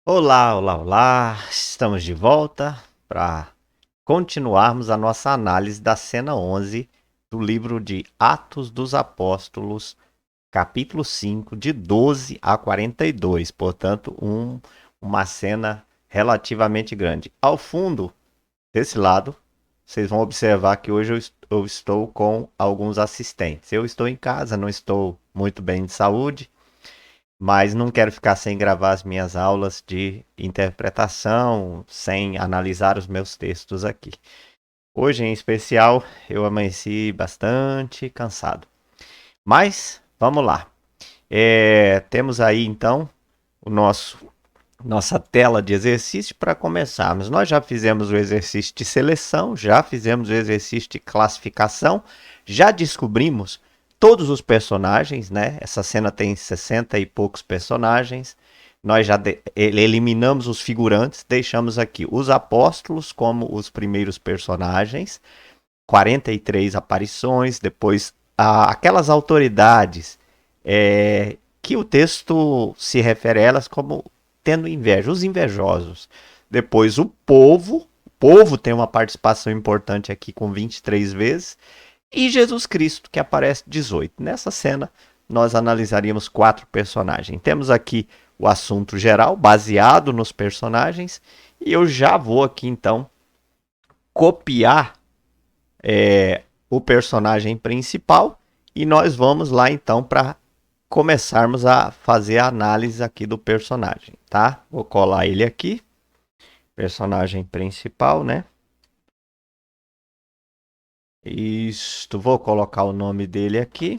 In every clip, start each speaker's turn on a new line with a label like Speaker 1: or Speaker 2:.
Speaker 1: Olá, olá, olá! Estamos de volta para continuarmos a nossa análise da cena 11 do livro de Atos dos Apóstolos, capítulo 5, de 12 a 42. Portanto, uma cena relativamente grande. Ao fundo, desse lado, vocês vão observar que hoje eu estou com alguns assistentes. Eu estou em casa, não estou muito bem de saúde, mas não quero ficar sem gravar as minhas aulas de interpretação, sem analisar os meus textos aqui. Hoje, em especial, eu amanheci bastante cansado. Mas, vamos lá. Temos aí, então, o nossa tela de exercício para começarmos. Nós já fizemos o exercício de seleção, já fizemos o exercício de classificação, já descobrimos todos os personagens, né? Essa cena tem 60 e poucos personagens. Nós já eliminamos os figurantes, deixamos aqui os apóstolos como os primeiros personagens, 43 aparições, depois aquelas autoridades que o texto se refere a elas como tendo inveja, os invejosos. Depois o povo tem uma participação importante aqui com 23 vezes, e Jesus Cristo, que aparece 18. Nessa cena, nós analisaríamos quatro personagens. Temos aqui o assunto geral, baseado nos personagens, e eu já vou aqui então copiar o personagem principal, e nós vamos lá então para começarmos a fazer a análise aqui do personagem, tá? Vou colar ele aqui, personagem principal, né? Isto, vou colocar o nome dele aqui.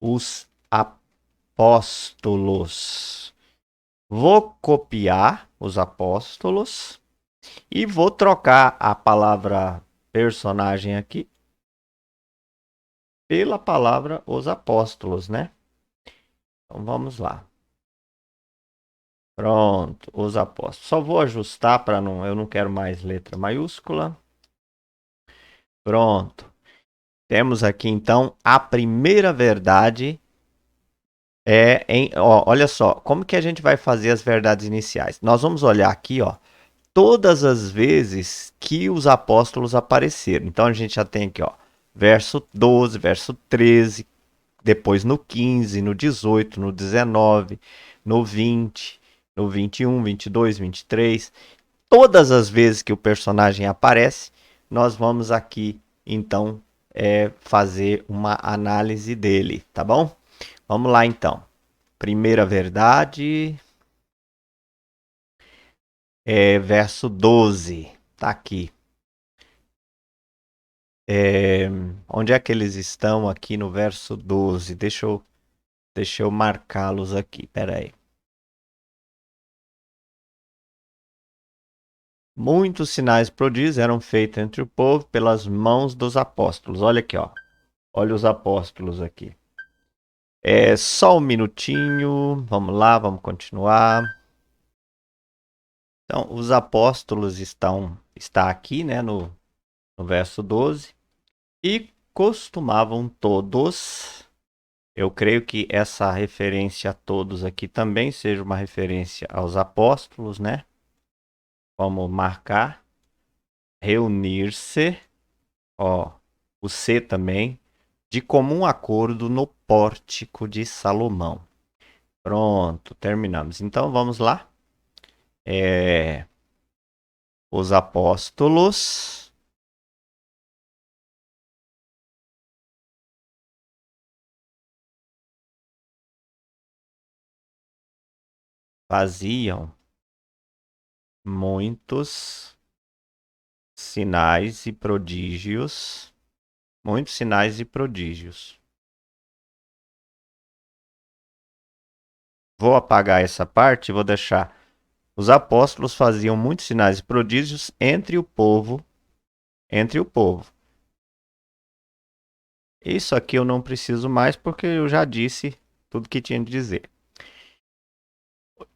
Speaker 1: Os apóstolos. Vou copiar os apóstolos e vou trocar a palavra personagem aqui pela palavra os apóstolos, né? Então vamos lá. Pronto, os apóstolos. Só vou ajustar para não, eu não quero mais letra maiúscula. Pronto. Temos aqui então a primeira verdade olha só, como que a gente vai fazer as verdades iniciais? Nós vamos olhar aqui, ó, todas as vezes que os apóstolos apareceram. Então a gente já tem aqui, ó, verso 12, verso 13, depois no 15, no 18, no 19, no 20, no 21, 22, 23. Todas as vezes que o personagem aparece, nós vamos aqui então fazer uma análise dele, tá bom? Vamos lá então. Primeira verdade, verso 12, tá aqui. É, onde é que eles estão aqui no verso 12? Deixa eu marcá-los aqui, peraí. Muitos sinais e prodígios eram feitos entre o povo pelas mãos dos apóstolos. Olha aqui, ó. Olha os apóstolos aqui. Só um minutinho. Vamos lá, vamos continuar. Então, os apóstolos está aqui, né, no verso 12. E costumavam todos. Eu creio que essa referência a todos aqui também seja uma referência aos apóstolos, né? Vamos marcar. Reunir-se, ó, o C também, de comum acordo no pórtico de Salomão. Pronto, terminamos. Então vamos lá. Os apóstolos faziam muitos sinais e prodígios. Muitos sinais e prodígios. Vou apagar essa parte e vou deixar. Os apóstolos faziam muitos sinais e prodígios entre o povo. Entre o povo. Isso aqui eu não preciso mais porque eu já disse tudo que tinha de dizer.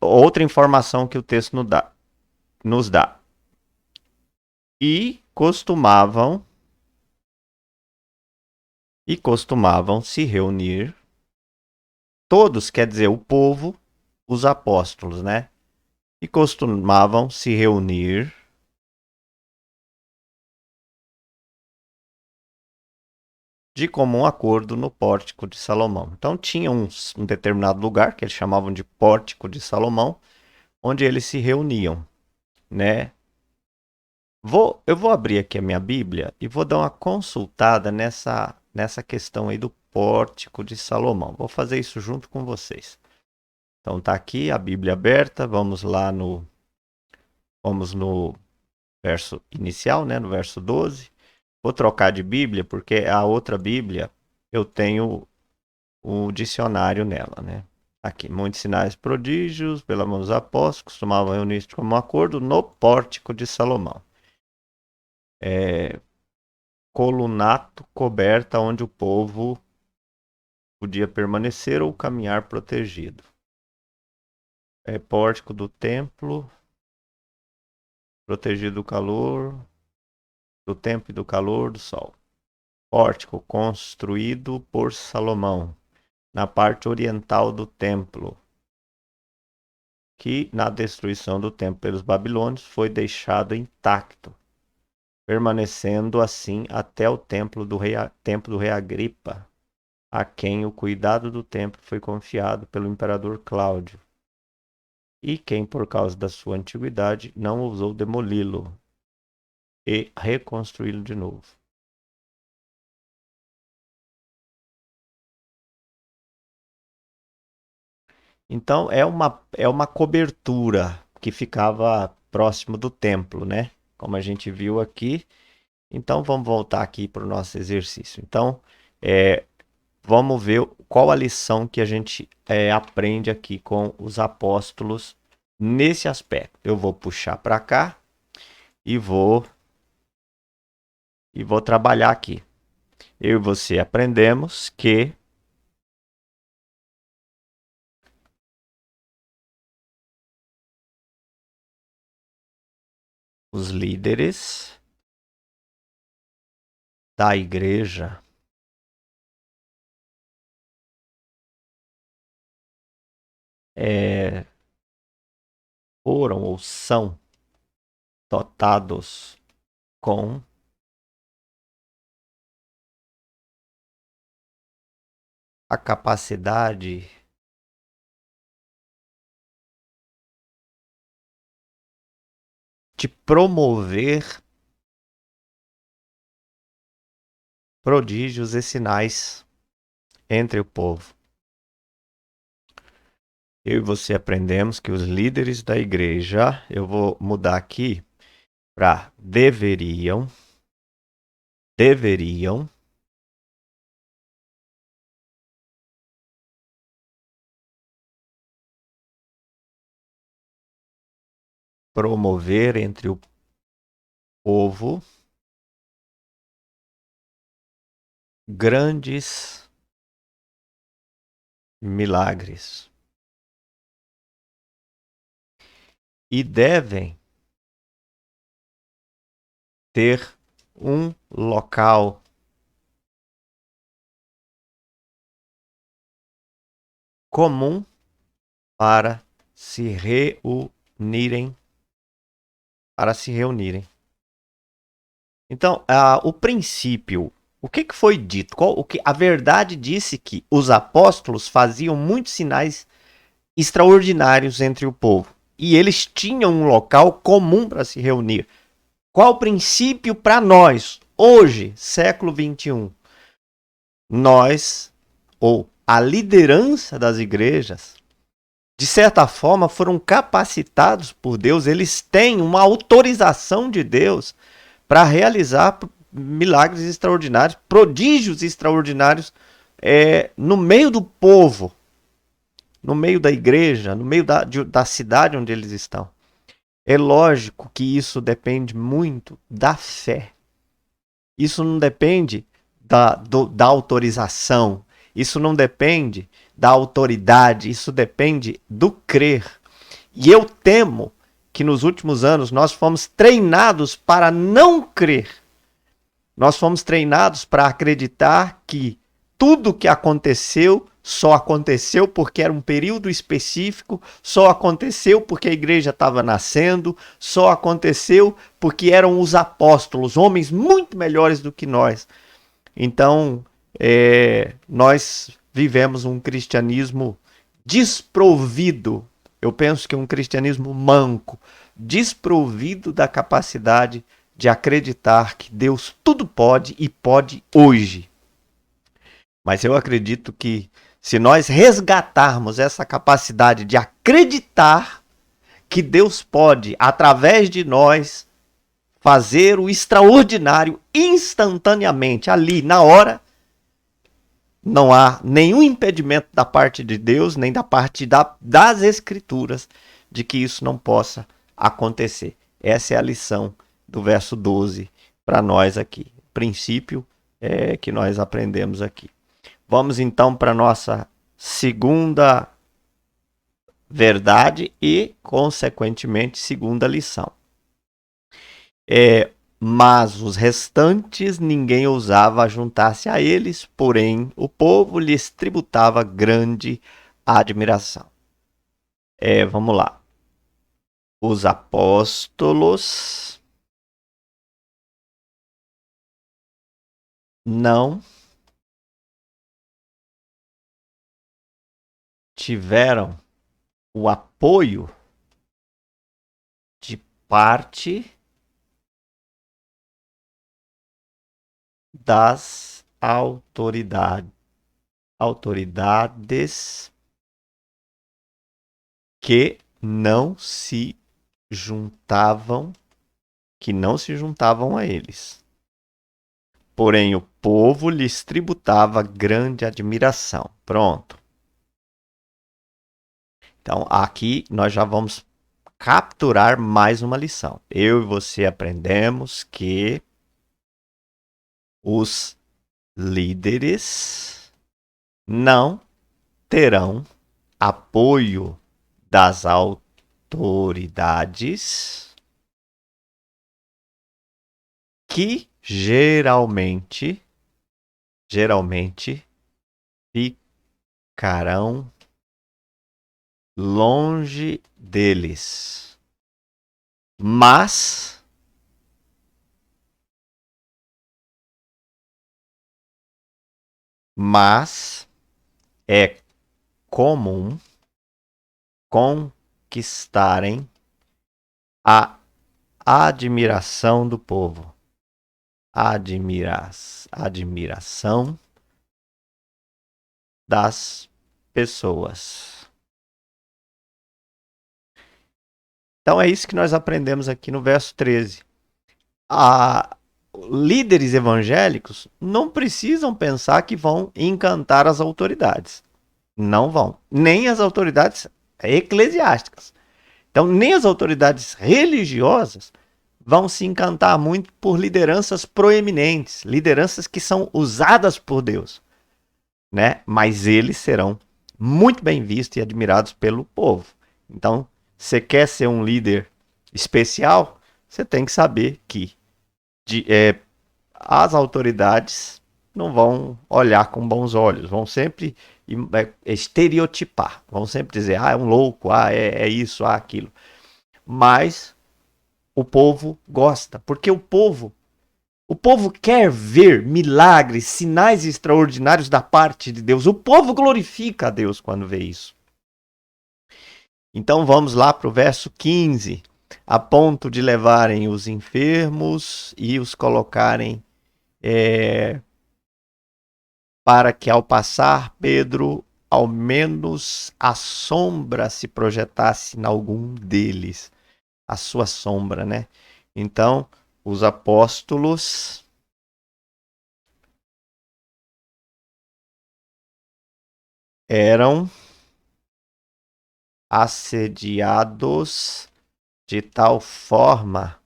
Speaker 1: Outra informação que o texto nos dá. E costumavam se reunir Todos, quer dizer, o povo, os apóstolos, né? E costumavam se reunir de comum acordo no Pórtico de Salomão. Então tinha um determinado lugar que eles chamavam de Pórtico de Salomão, onde eles se reuniam, né? Eu vou abrir aqui a minha Bíblia e vou dar uma consultada nessa questão aí do Pórtico de Salomão. Vou fazer isso junto com vocês. Então tá aqui a Bíblia aberta, vamos no verso inicial, né, no verso 12. Vou trocar de Bíblia porque a outra Bíblia eu tenho o dicionário nela, né? Aqui, muitos sinais prodígios, pela mão dos apóstolos, costumavam reunir-se como um acordo no Pórtico de Salomão. Colunato, coberta onde o povo podia permanecer ou caminhar protegido. Pórtico do templo, protegido do calor, do tempo e do calor do sol. Pórtico construído por Salomão, na parte oriental do templo, que na destruição do templo pelos babilônios foi deixado intacto, permanecendo assim até o tempo do rei Agripa, a quem o cuidado do templo foi confiado pelo imperador Cláudio, e quem, por causa da sua antiguidade, não ousou demoli-lo e reconstruí-lo de novo. Então é uma cobertura que ficava próximo do templo, né? Como a gente viu aqui. Então vamos voltar aqui para o nosso exercício. Então vamos ver qual a lição que a gente aprende aqui com os apóstolos nesse aspecto. Eu vou puxar para cá e vou trabalhar aqui. Eu e você aprendemos que os líderes da igreja foram ou são dotados com a capacidade de promover prodígios e sinais entre o povo. Eu e você aprendemos que os líderes da igreja, eu vou mudar aqui para deveriam promover entre o povo grandes milagres e devem ter um local comum para se reunirem. Então, o princípio, o que foi dito? A verdade disse que os apóstolos faziam muitos sinais extraordinários entre o povo. E eles tinham um local comum para se reunir. Qual o princípio para nós, hoje, século 21? Nós, ou a liderança das igrejas, de certa forma, foram capacitados por Deus, eles têm uma autorização de Deus para realizar milagres extraordinários, prodígios extraordinários no meio do povo, no meio da igreja, no meio da cidade onde eles estão. É lógico que isso depende muito da fé. Isso não depende da autorização. Isso não depende da autoridade. Isso depende do crer. E eu temo que nos últimos anos nós fomos treinados para não crer. Nós fomos treinados para acreditar que tudo que aconteceu só aconteceu porque era um período específico, só aconteceu porque a igreja estava nascendo, só aconteceu porque eram os apóstolos, homens muito melhores do que nós. Então, nós vivemos um cristianismo desprovido. Eu penso que um cristianismo manco, desprovido da capacidade de acreditar que Deus tudo pode e pode hoje. Mas eu acredito que se nós resgatarmos essa capacidade de acreditar que Deus pode, através de nós, fazer o extraordinário instantaneamente, ali, na hora, não há nenhum impedimento da parte de Deus, nem da parte das Escrituras, de que isso não possa acontecer. Essa é a lição do verso 12 para nós aqui. O princípio que nós aprendemos aqui. Vamos então para a nossa segunda verdade e, consequentemente, segunda lição. Mas os restantes ninguém ousava juntar-se a eles, porém o povo lhes tributava grande admiração. Vamos lá. Os apóstolos não tiveram o apoio de parte das autoridades que não se juntavam a eles. Porém, o povo lhes tributava grande admiração. Pronto. Então, aqui nós já vamos capturar mais uma lição. Eu e você aprendemos que os líderes não terão apoio das autoridades que geralmente ficarão longe deles. Mas é comum conquistarem a admiração do povo. Admiração das pessoas. Então é isso que nós aprendemos aqui no verso 13. Líderes evangélicos não precisam pensar que vão encantar as autoridades. Não vão. Nem as autoridades eclesiásticas. Então, nem as autoridades religiosas vão se encantar muito por lideranças proeminentes, lideranças que são usadas por Deus, né? Mas eles serão muito bem vistos e admirados pelo povo. Então, você quer ser um líder especial, você tem que saber que as autoridades não vão olhar com bons olhos, vão sempre estereotipar, vão sempre dizer, é um louco, é isso, aquilo. Mas o povo gosta, porque o povo quer ver milagres, sinais extraordinários da parte de Deus. O povo glorifica a Deus quando vê isso. Então vamos lá para o verso 15. A ponto de levarem os enfermos e os colocarem para que ao passar Pedro, ao menos a sombra se projetasse em algum deles. A sua sombra, né? Então, os apóstolos eram assediados de tal forma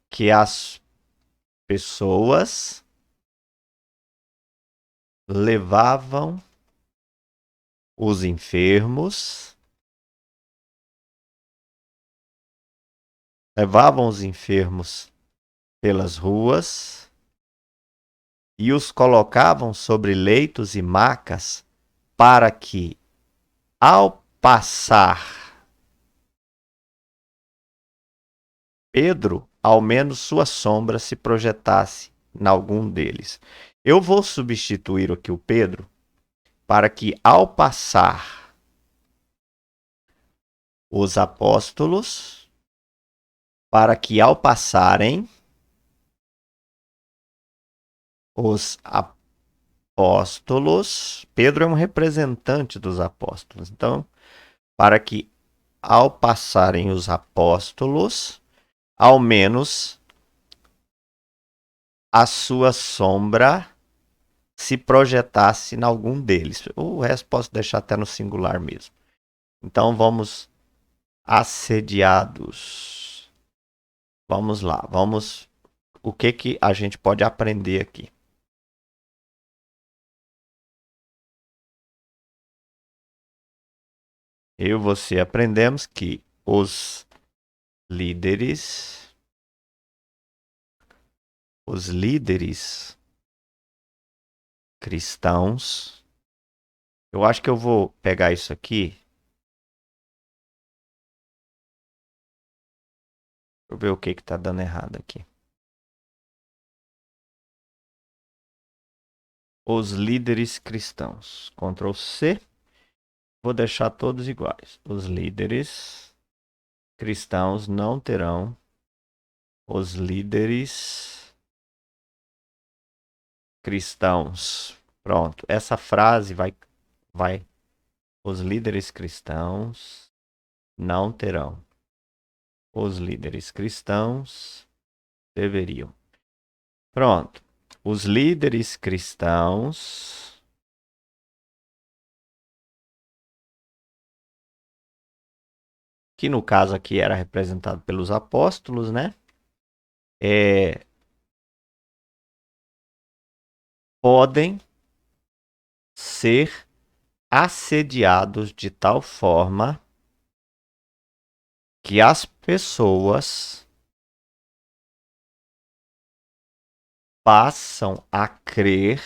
Speaker 1: que as pessoas levavam os enfermos pelas ruas e os colocavam sobre leitos e macas para que, ao passar Pedro, ao menos sua sombra se projetasse em algum deles. Eu vou substituir aqui o Pedro para que, ao passar os apóstolos, para que, ao passarem os apóstolos, Pedro é um representante dos apóstolos. Então, para que, ao passarem os apóstolos, ao menos a sua sombra se projetasse em algum deles. O resto posso deixar até no singular mesmo. Então vamos assediados. Vamos lá, vamos. O que que a gente pode aprender aqui? Eu e você aprendemos que os líderes cristãos. Eu acho que eu vou pegar isso aqui. Deixa eu ver o que que tá dando errado aqui. Os líderes cristãos. Ctrl C. Vou deixar todos iguais. Os líderes cristãos não terão. Os líderes cristãos. Pronto. Essa frase vai. Os líderes cristãos não terão. Os líderes cristãos deveriam. Pronto. Os líderes cristãos, que no caso aqui era representado pelos apóstolos, né? Podem ser assediados de tal forma que as pessoas passam a crer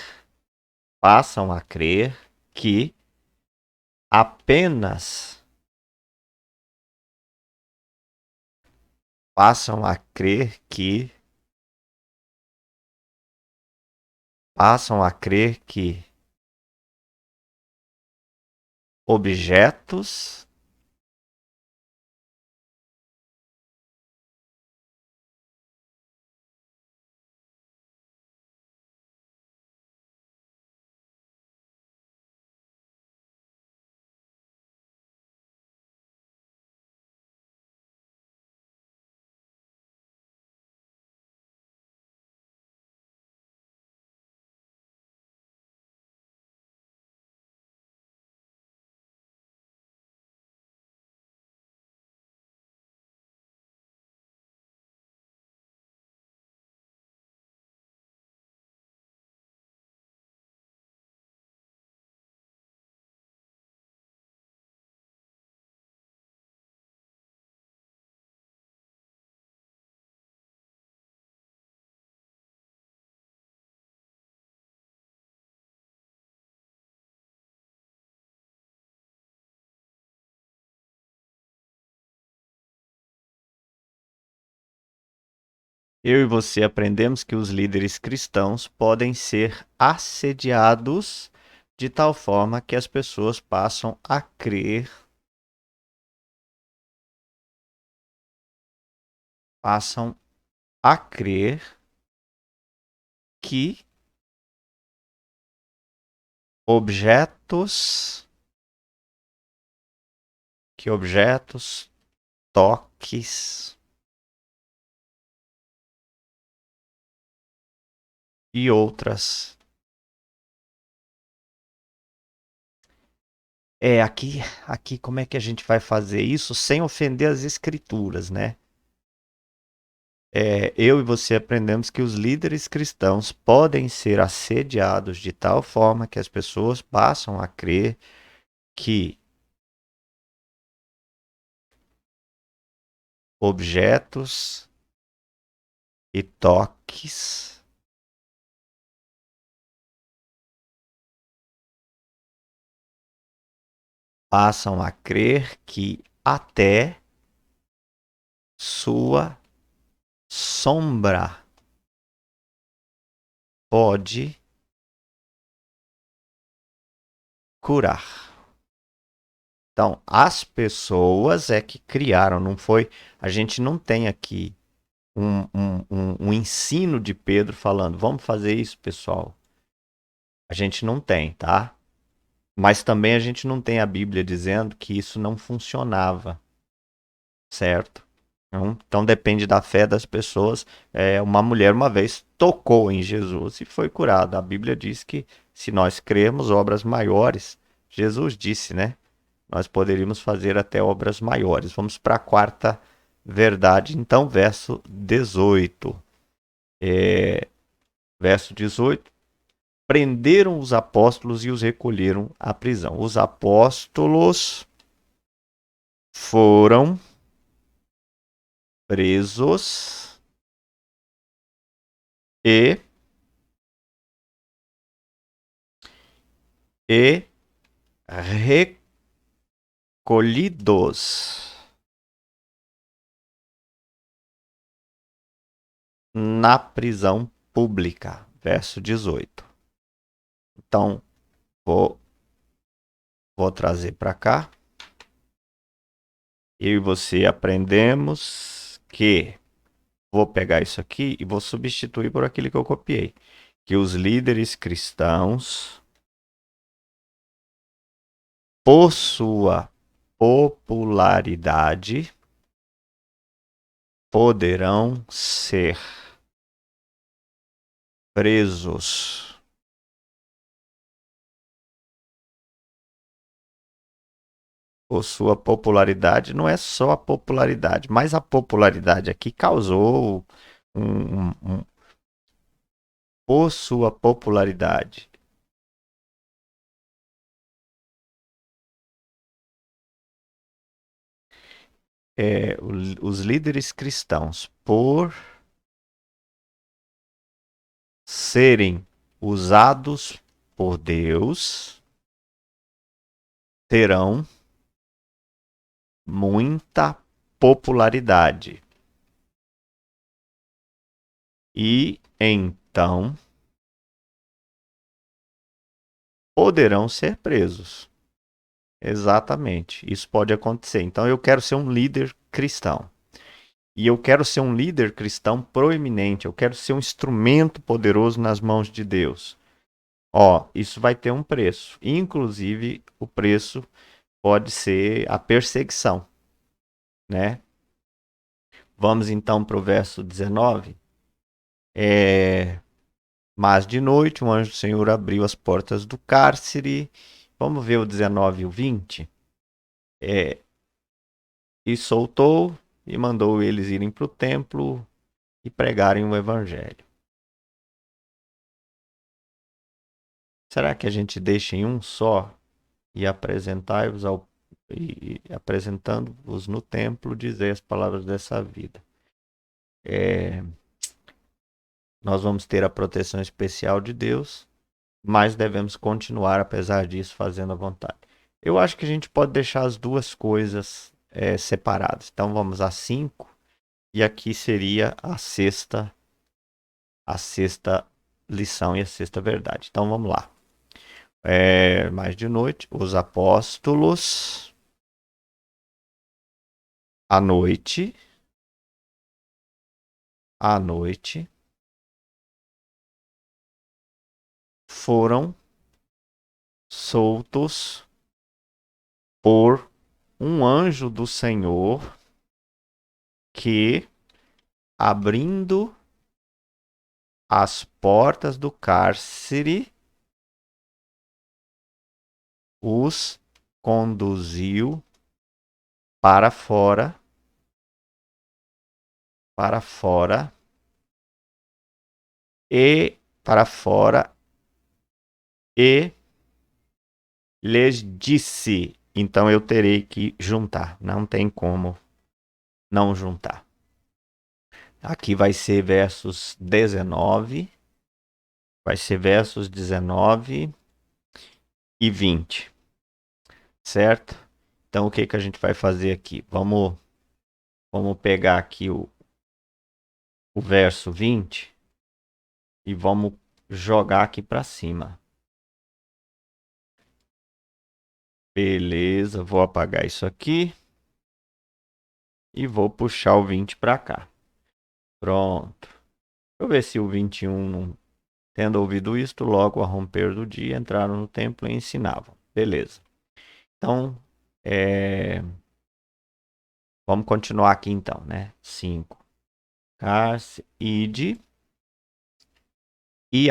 Speaker 1: que apenas passam a crer que passam a crer que objetos eu e você aprendemos que os líderes cristãos podem ser assediados de tal forma que as pessoas passam a crer que objetos, toques e outras. Aqui como é que a gente vai fazer isso sem ofender as escrituras, né? Eu e você aprendemos que os líderes cristãos podem ser assediados de tal forma que as pessoas passam a crer que objetos e toques passam a crer que até sua sombra pode curar. Então, as pessoas é que criaram, não foi? A gente não tem aqui um ensino de Pedro falando, vamos fazer isso, pessoal. A gente não tem, tá? Mas também a gente não tem a Bíblia dizendo que isso não funcionava, certo? Então depende da fé das pessoas. Uma mulher uma vez tocou em Jesus e foi curada. A Bíblia diz que se nós crermos obras maiores, Jesus disse, né? Nós poderíamos fazer até obras maiores. Vamos para a quarta verdade, então, verso 18. Verso 18. Prenderam os apóstolos e os recolheram à prisão. Os apóstolos foram presos e, e recolhidos na prisão pública. Verso 18. Então, vou, vou trazer para cá. Eu e você aprendemos que vou pegar isso aqui e vou substituir por aquilo que eu copiei. Que os líderes cristãos, por sua popularidade, poderão ser presos. Por sua popularidade, não é só a popularidade, mas a popularidade aqui causou por sua popularidade. Os líderes cristãos, por serem usados por Deus, terão muita popularidade. E então poderão ser presos. Exatamente, isso pode acontecer. Então eu quero ser um líder cristão. E eu quero ser um líder cristão proeminente. Eu quero ser um instrumento poderoso nas mãos de Deus. Ó, isso vai ter um preço. Inclusive, o preço pode ser a perseguição, né? Vamos então para o verso 19. Mas de noite um anjo do Senhor abriu as portas do cárcere. Vamos ver o 19 e o 20. E soltou e mandou eles irem para o templo e pregarem o evangelho. Será que a gente deixa em um só e apresentai-vos e apresentando-vos no templo, dizer as palavras dessa vida? Nós vamos ter a proteção especial de Deus, mas devemos continuar, apesar disso, fazendo a vontade. Eu acho que a gente pode deixar as duas coisas separadas. Então vamos a 5 e aqui seria a sexta lição e a sexta verdade. Então vamos lá. Mais de noite, os apóstolos à noite foram soltos por um anjo do Senhor que, abrindo as portas do cárcere, os conduziu para fora, para fora e para fora e lhes disse. Então eu terei que juntar, não tem como não juntar. Aqui vai ser versos 19, vai ser versos 19 e 20. certo? Então o que que a gente vai fazer aqui? Vamos pegar aqui o verso 20 e vamos jogar aqui para cima. Beleza, vou apagar isso aqui e vou puxar o 20 para cá. Pronto. Deixa eu ver se o 21 não. Tendo ouvido isto, logo ao romper do dia, entraram no templo e ensinavam. Beleza. Então, vamos continuar aqui então, né? 5. Carse, ide e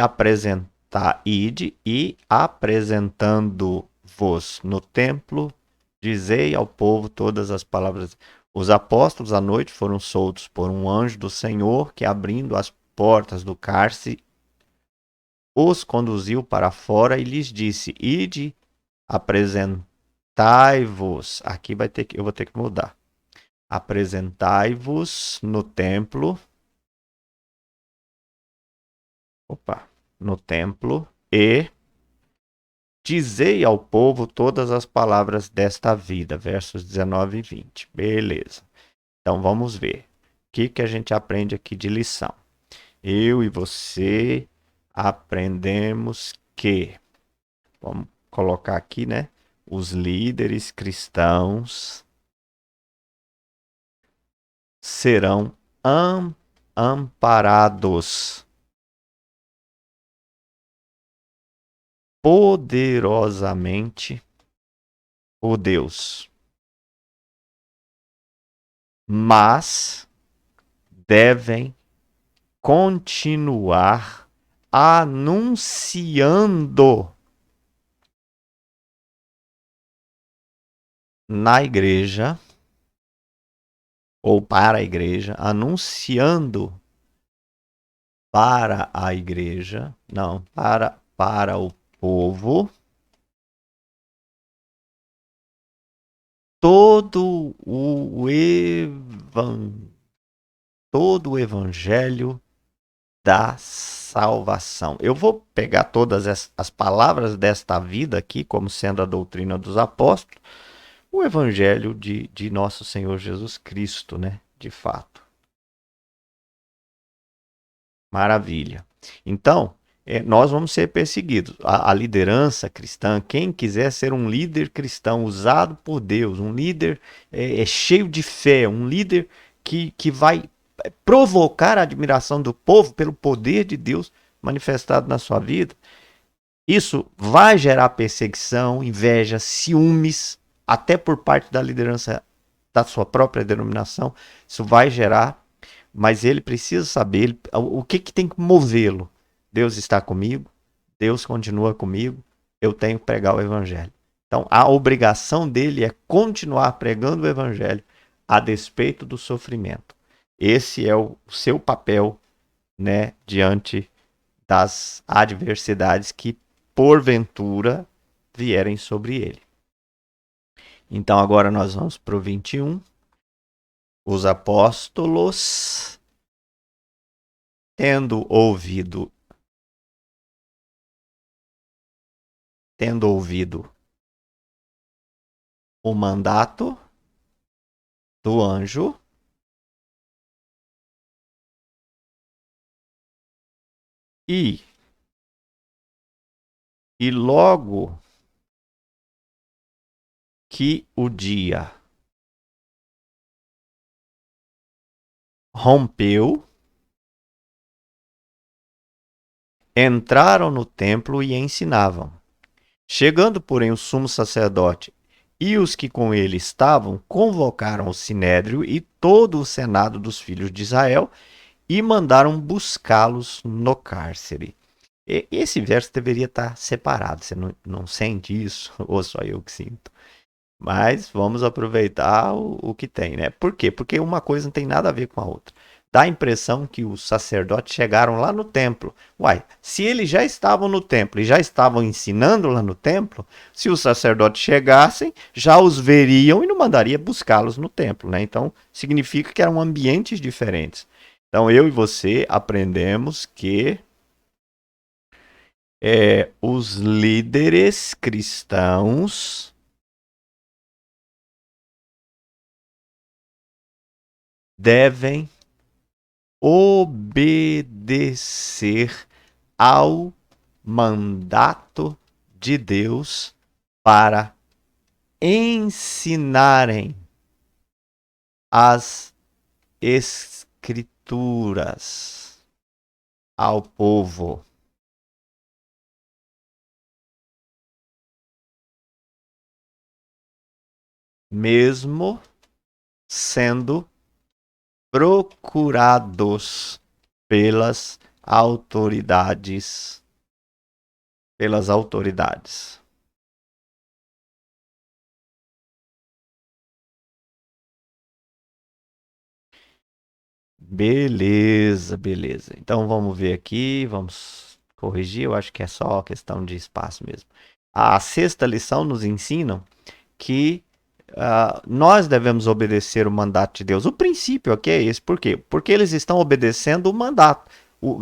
Speaker 1: apresentando-vos no templo, dizei ao povo todas as palavras. Os apóstolos à noite foram soltos por um anjo do Senhor que, abrindo as portas do cárcere, os conduziu para fora e lhes disse: Ide, apresentai-vos. Aqui eu vou ter que mudar. Apresentai-vos no templo. Opa, no templo e dizei ao povo todas as palavras desta vida. Versos 19 e 20. Beleza. Então vamos ver. O que, que a gente aprende aqui de lição? Eu e você aprendemos que, vamos colocar aqui, né? Os líderes cristãos serão amparados poderosamente por Deus, mas devem continuar anunciando na igreja ou para a igreja, anunciando para a igreja, não, para o povo, todo todo o evangelho da salvação. Eu vou pegar todas as palavras desta vida aqui, como sendo a doutrina dos apóstolos, o evangelho de nosso Senhor Jesus Cristo, né? De fato. Maravilha. Então, nós vamos ser perseguidos. A liderança cristã, quem quiser ser um líder cristão usado por Deus, um líder cheio de fé, um líder que vai provocar a admiração do povo pelo poder de Deus manifestado na sua vida, isso vai gerar perseguição, inveja, ciúmes, até por parte da liderança da sua própria denominação. Isso vai gerar, mas ele precisa saber o que, que tem que movê-lo. Deus está comigo, Deus continua comigo, eu tenho que pregar o evangelho. Então, a obrigação dele é continuar pregando o evangelho a despeito do sofrimento. Esse é o seu papel, né, diante das adversidades que porventura vierem sobre ele. Então agora nós vamos para o 21. Os apóstolos, tendo ouvido o mandato do anjo, e logo que o dia rompeu, entraram no templo e ensinavam. Chegando, porém, o sumo sacerdote e os que com ele estavam, convocaram o sinédrio e todo o senado dos filhos de Israel e mandaram buscá-los no cárcere. Esse verso deveria estar separado. Você não sente isso? Ou só eu que sinto? Mas vamos aproveitar o que tem, né? Por quê? Porque uma coisa não tem nada a ver com a outra. Dá a impressão que os sacerdotes chegaram lá no templo. Uai, se eles já estavam no templo e já estavam ensinando lá no templo, se os sacerdotes chegassem, já os veriam e não mandaria buscá-los no templo, né? Então, significa que eram ambientes diferentes. Então, eu e você aprendemos que os líderes cristãos devem obedecer ao mandato de Deus para ensinarem as Escrituras ao povo. Mesmo sendo procurados pelas autoridades. Pelas autoridades. Beleza, beleza. Então vamos ver aqui, vamos corrigir. Eu acho que é só questão de espaço mesmo. A sexta lição nos ensina que nós devemos obedecer o mandato de Deus. O princípio aqui é esse. Por quê? Porque eles estão obedecendo o mandato.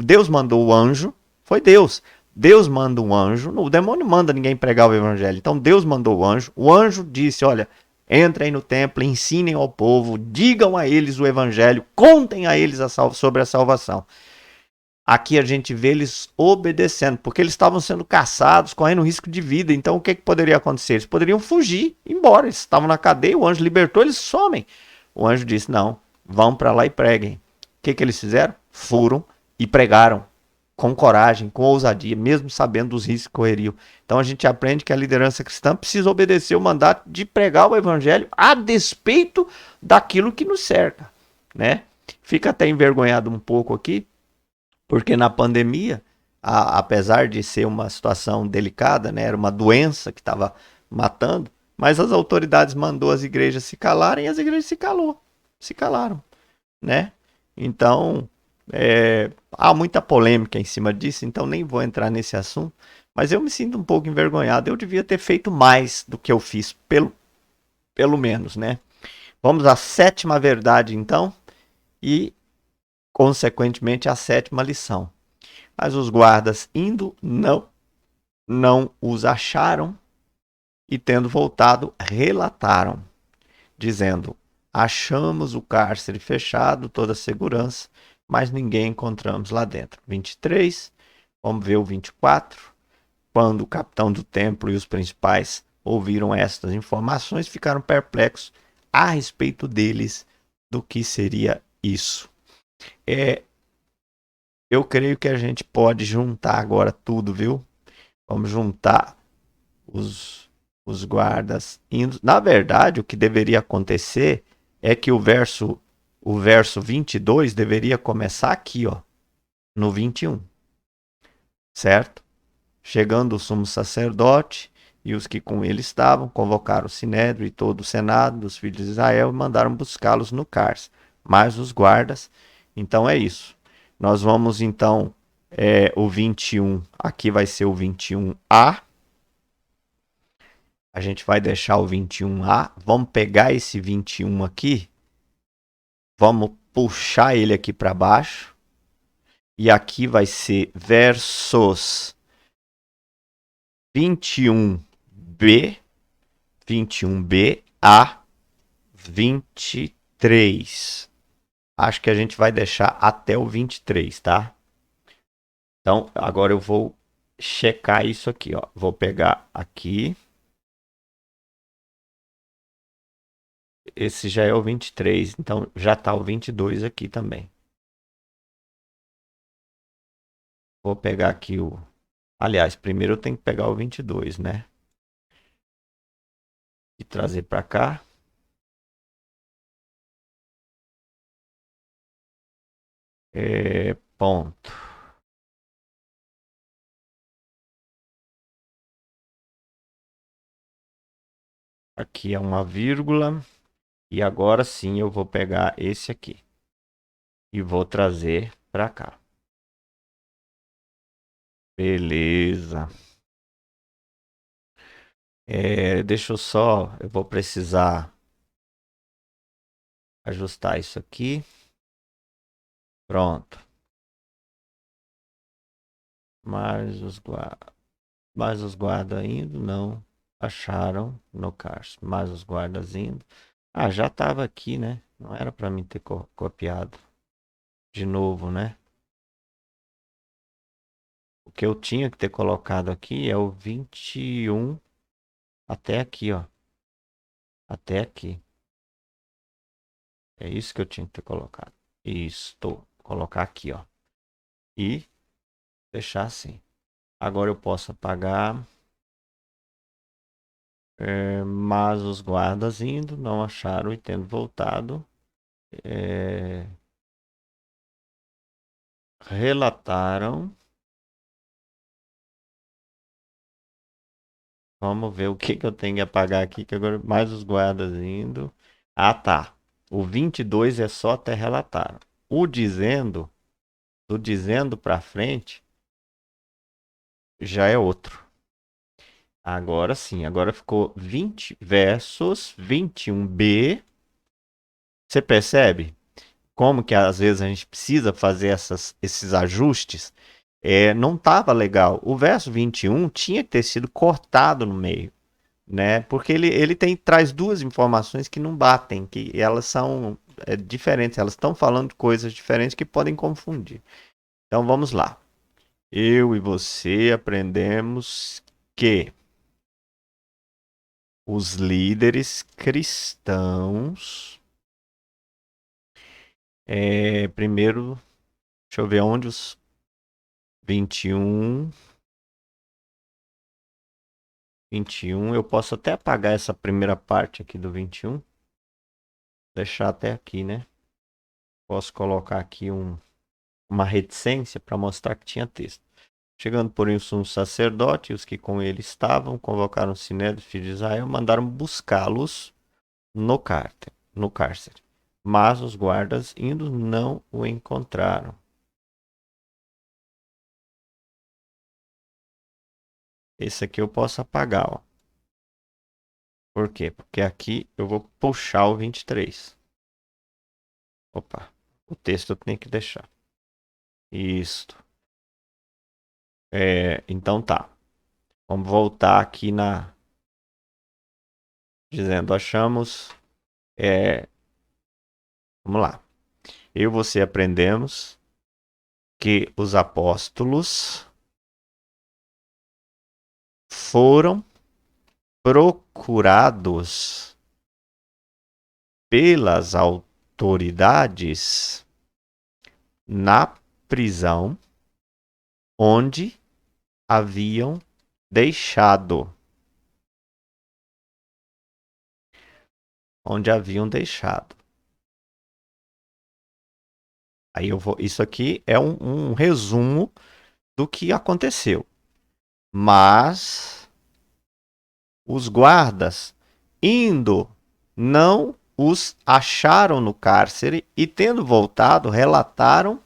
Speaker 1: Deus mandou o anjo, foi Deus. Deus manda um anjo, o demônio manda ninguém pregar o evangelho. Então Deus mandou o anjo disse, olha, entrem no templo, ensinem ao povo, digam a eles o evangelho, contem a eles sobre a salvação. Aqui a gente vê eles obedecendo, porque eles estavam sendo caçados, correndo risco de vida. Então o que poderia acontecer? Eles poderiam fugir, ir embora. Eles estavam na cadeia, o anjo libertou, eles somem. O anjo disse: não, vão para lá e preguem. O que eles fizeram? Foram e pregaram com coragem, com ousadia, mesmo sabendo dos riscos que correriam. Então a gente aprende que a liderança cristã precisa obedecer o mandato de pregar o evangelho a despeito daquilo que nos cerca, né? Fica até envergonhado um pouco aqui, porque na pandemia, apesar de ser uma situação delicada, né, era uma doença que estava matando, mas as autoridades mandou as igrejas se calarem e as igrejas se calaram, né? Então, há muita polêmica em cima disso, então nem vou entrar nesse assunto, mas eu me sinto um pouco envergonhado. Eu devia ter feito mais do que eu fiz, pelo menos, né? Vamos à sétima verdade, então, e, consequentemente, à sétima lição. Mas os guardas indo, não os acharam e, tendo voltado, relataram, dizendo: achamos o cárcere fechado, toda a segurança, mas ninguém encontramos lá dentro. 23, vamos ver o 24. Quando o capitão do templo e os principais ouviram estas informações, ficaram perplexos a respeito deles do que seria isso. Eu creio que a gente pode juntar agora tudo, viu? Vamos juntar os guardas indo. Na verdade, o que deveria acontecer é que o verso 22 deveria começar aqui, ó, no 21, certo? Chegando o sumo sacerdote e os que com ele estavam, convocaram o sinédrio e todo o senado dos filhos de Israel e mandaram buscá-los no cárcere. Mas os guardas, então é isso. Nós vamos então, o 21, aqui vai ser o 21A. A gente vai deixar o 21A. Vamos pegar esse 21 aqui. Vamos puxar ele aqui para baixo. E aqui vai ser versos 21B, 21B a 23. Acho que a gente vai deixar até o 23, tá? Então, agora eu vou checar isso aqui, ó. Vou pegar aqui. Esse já é o 23, então já está o 22 aqui também. Vou pegar aqui o... Aliás, primeiro eu tenho que pegar o 22, né? E trazer para cá. Ponto. Aqui é uma vírgula. E agora sim eu vou pegar esse aqui. E vou trazer para cá. Beleza. Deixa eu só... Eu vou precisar ajustar isso aqui. Pronto. Mas os guardas indo, não acharam no cárcere. Mas os guardas indo. Ah, já estava aqui, né? Não era para mim ter copiado de novo, né? O que eu tinha que ter colocado aqui é o 21 até aqui, ó. Até aqui. É isso que eu tinha que ter colocado. Isto. Colocar aqui, ó. E deixar assim. Agora eu posso apagar. Mas os guardas indo, não acharam e tendo voltado. Relataram. Vamos ver o que eu tenho que apagar aqui, que agora mais os guardas indo. Ah, tá. O 22 é só até relatar. O dizendo, do dizendo para frente, já é outro. Agora sim, agora ficou 20 versos 21b. Você percebe como que às vezes a gente precisa fazer esses ajustes? Não estava legal. O verso 21 tinha que ter sido cortado no meio, né? Porque ele traz duas informações que não batem, que elas são diferentes, elas estão falando de coisas diferentes que podem confundir. Então vamos lá. Eu e você aprendemos que os líderes cristãos, primeiro, deixa eu ver onde os 21, 21, eu posso até apagar essa primeira parte aqui do 21, deixar até aqui, né? Posso colocar aqui uma reticência para mostrar que tinha texto. Chegando, porém, o sumo sacerdote e os que com ele estavam, convocaram o sinédrio, filhos de Israel, mandaram buscá-los no cárcere. Mas os guardas, indo, não o encontraram. Esse aqui eu posso apagar, ó. Por quê? Porque aqui eu vou puxar o 23. Opa, o texto eu tenho que deixar. Isto. Então tá. Vamos voltar aqui dizendo, achamos. Vamos lá. Eu e você aprendemos que os apóstolos foram procurados pelas autoridades na prisão onde haviam deixado. Onde haviam deixado. Aí eu vou. Isso aqui é um resumo do que aconteceu. Mas os guardas, indo, não os acharam no cárcere e, tendo voltado, relataram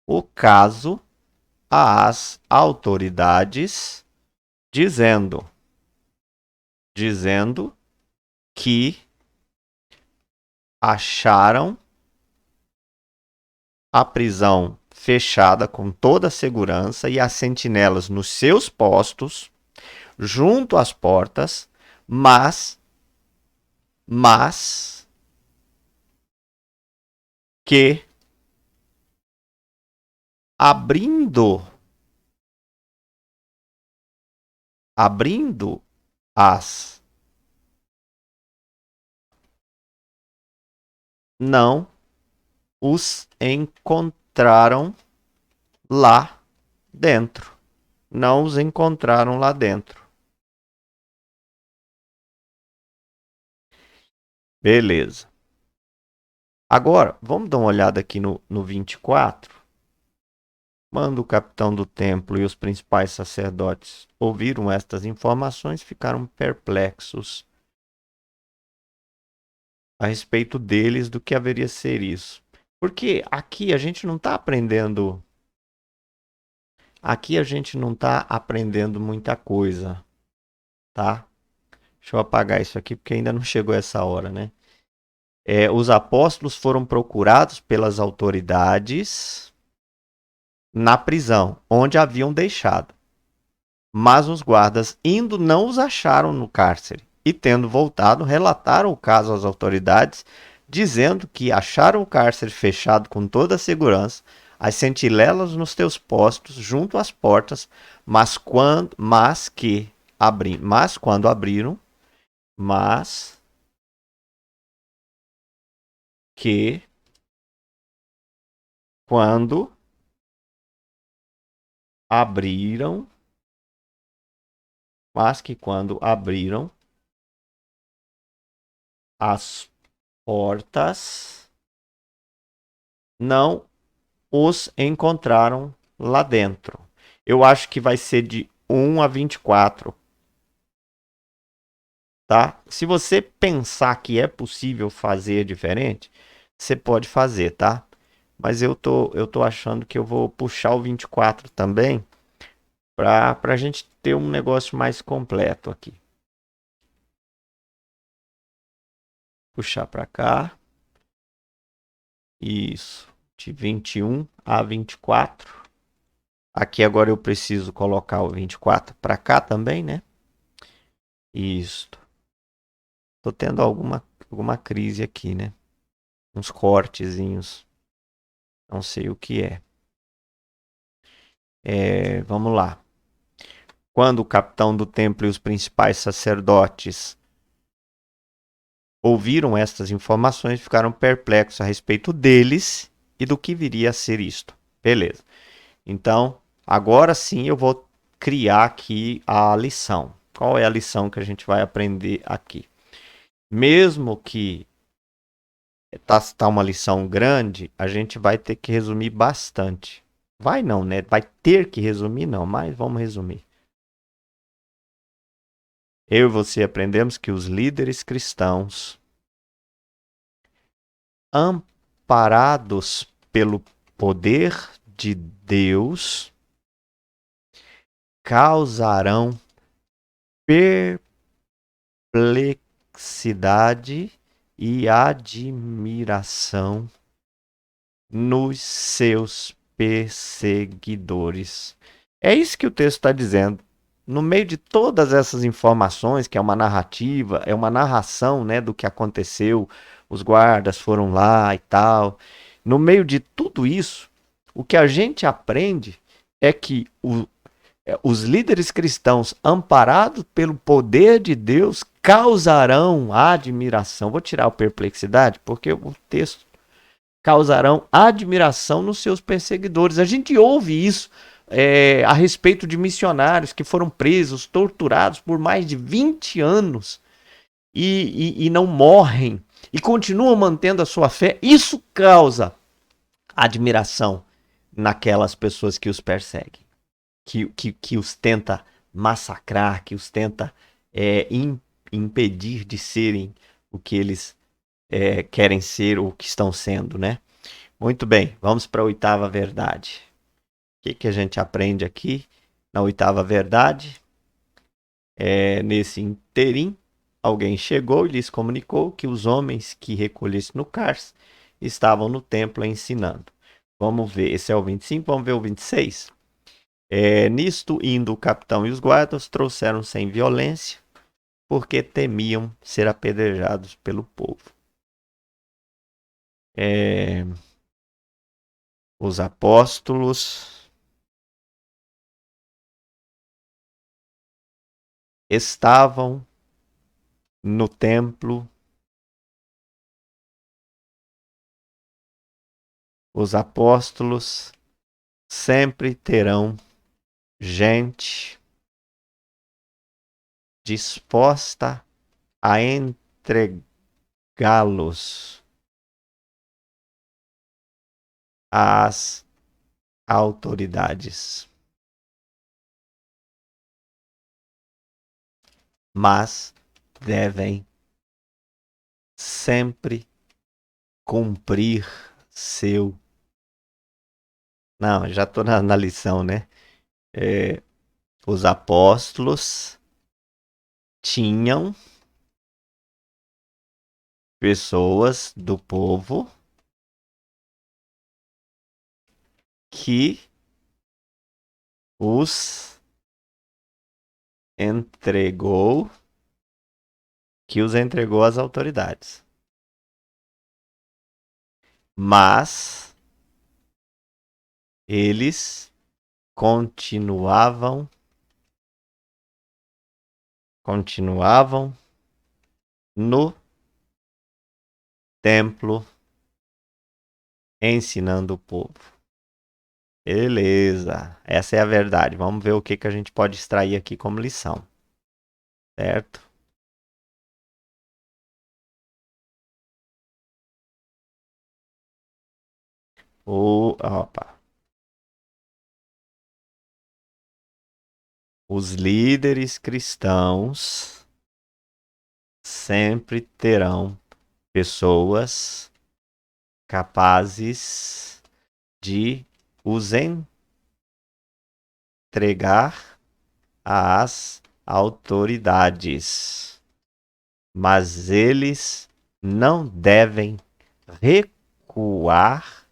Speaker 1: o caso às autoridades, dizendo que acharam a prisão fechada com toda a segurança e as sentinelas nos seus postos, junto às portas, mas que abrindo as não os encontraram lá dentro. Não os encontraram lá dentro. Beleza. Agora, vamos dar uma olhada aqui no 24. Quando o capitão do templo e os principais sacerdotes ouviram estas informações, ficaram perplexos a respeito deles do que haveria ser isso. Porque aqui a gente não está aprendendo. Aqui a gente não está aprendendo muita coisa, tá? Deixa eu apagar isso aqui porque ainda não chegou essa hora, né? Os apóstolos foram procurados pelas autoridades na prisão, onde haviam deixado. Mas os guardas, indo, não os acharam no cárcere e, tendo voltado, relataram o caso às autoridades, dizendo que acharam o cárcere fechado com toda a segurança, as sentinelas nos teus postos, junto às portas, mas quando abriram, mas que quando abriram, mas que quando abriram as portas, não os encontraram lá dentro. Eu acho que vai ser de 1 a 24, tá? Se você pensar que é possível fazer diferente, você pode fazer, tá? Mas eu tô achando que eu vou puxar o 24 também, para a gente ter um negócio mais completo aqui. Puxar para cá. Isso. De 21 a 24. Aqui agora eu preciso colocar o 24 para cá também, né? Isso. Tô tendo alguma crise aqui, né? Uns cortezinhos. Não sei o que é. Vamos lá. Quando o capitão do templo e os principais sacerdotes ouviram estas informações, ficaram perplexos a respeito deles e do que viria a ser isto. Beleza. Então, agora sim eu vou criar aqui a lição. Qual é a lição que a gente vai aprender aqui? Mesmo que tá uma lição grande, a gente vai ter que resumir bastante. Vai não, né? Vai ter que resumir não, mas vamos resumir. Eu e você aprendemos que os líderes cristãos, amparados pelo poder de Deus, causarão perplexidade e admiração nos seus perseguidores. É isso que o texto está dizendo. No meio de todas essas informações, que é uma narrativa, é uma narração, né, do que aconteceu, os guardas foram lá e tal. No meio de tudo isso, o que a gente aprende é que os líderes cristãos, amparados pelo poder de Deus, causarão admiração. Vou tirar a perplexidade, porque o texto causarão admiração nos seus perseguidores. A gente ouve isso a respeito de missionários que foram presos, torturados por mais de 20 anos e não morrem e continuam mantendo a sua fé. Isso causa admiração naquelas pessoas que os perseguem, que os tenta massacrar, que os tenta impedir de serem o que eles querem ser ou que estão sendo, né? Muito bem, vamos para a oitava verdade. O que a gente aprende aqui na oitava verdade? Nesse interim, alguém chegou e lhes comunicou que os homens que recolhessem no cárcere estavam no templo ensinando. Vamos ver, esse é o 25, vamos ver o 26. Nisto, indo o capitão e os guardas, trouxeram sem violência, porque temiam ser apedrejados pelo povo. Os apóstolos estavam no templo. Os apóstolos sempre terão gente disposta a entregá-los às autoridades, mas devem sempre cumprir seu. Não, já estou na lição, né? Os apóstolos tinham pessoas do povo que os entregou que os entregou às autoridades. Mas eles continuavam no templo ensinando o povo. Beleza, essa é a verdade. Vamos ver o que a gente pode extrair aqui como lição, certo? Opa. Os líderes cristãos sempre terão pessoas capazes de os entregar às autoridades, mas eles não devem recuar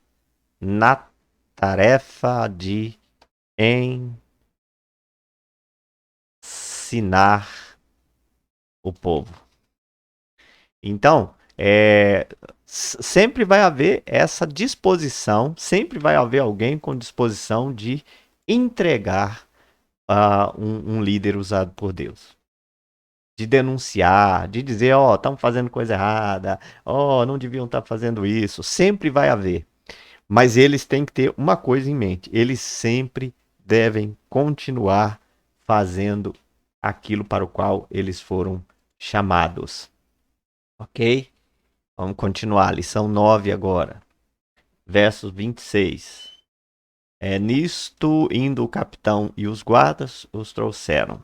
Speaker 1: na tarefa de ensinar o povo. Então, sempre vai haver essa disposição, sempre vai haver alguém com disposição de entregar um líder usado por Deus. De denunciar, de dizer, ó, estão fazendo coisa errada, ó, não deviam estar fazendo isso. Sempre vai haver. Mas eles têm que ter uma coisa em mente: eles sempre devem continuar fazendo aquilo para o qual eles foram chamados. Ok? Vamos continuar. Lição 9 agora. Versos 26. Nisto, indo o capitão e os guardas, os trouxeram.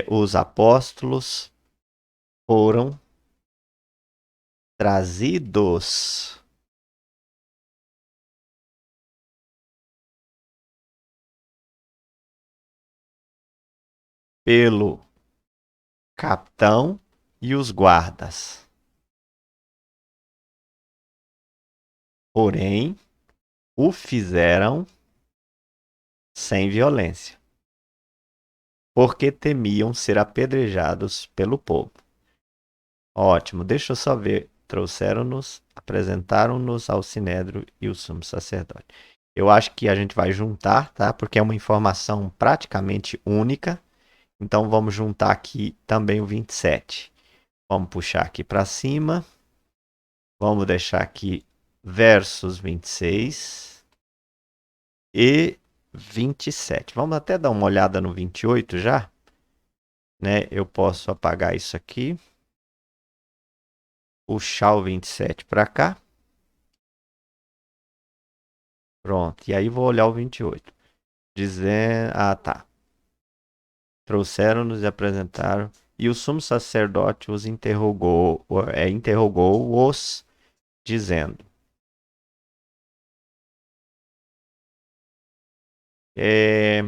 Speaker 1: Os apóstolos foram trazidos pelo capitão e os guardas. Porém, o fizeram sem violência, porque temiam ser apedrejados pelo povo. Ótimo, deixa eu só ver. Trouxeram-nos, apresentaram-nos ao sinédrio e o sumo sacerdote. Eu acho que a gente vai juntar, tá? Porque é uma informação praticamente única. Então vamos juntar aqui também o 27. Vamos puxar aqui para cima. Vamos deixar aqui versos 26 e 27. Vamos até dar uma olhada no 28 já, né? Eu posso apagar isso aqui, puxar o 27 para cá. Pronto. E aí vou olhar o 28. Dizendo, tá. Trouxeram-nos e apresentaram, e o sumo sacerdote os interrogou-os, dizendo: é...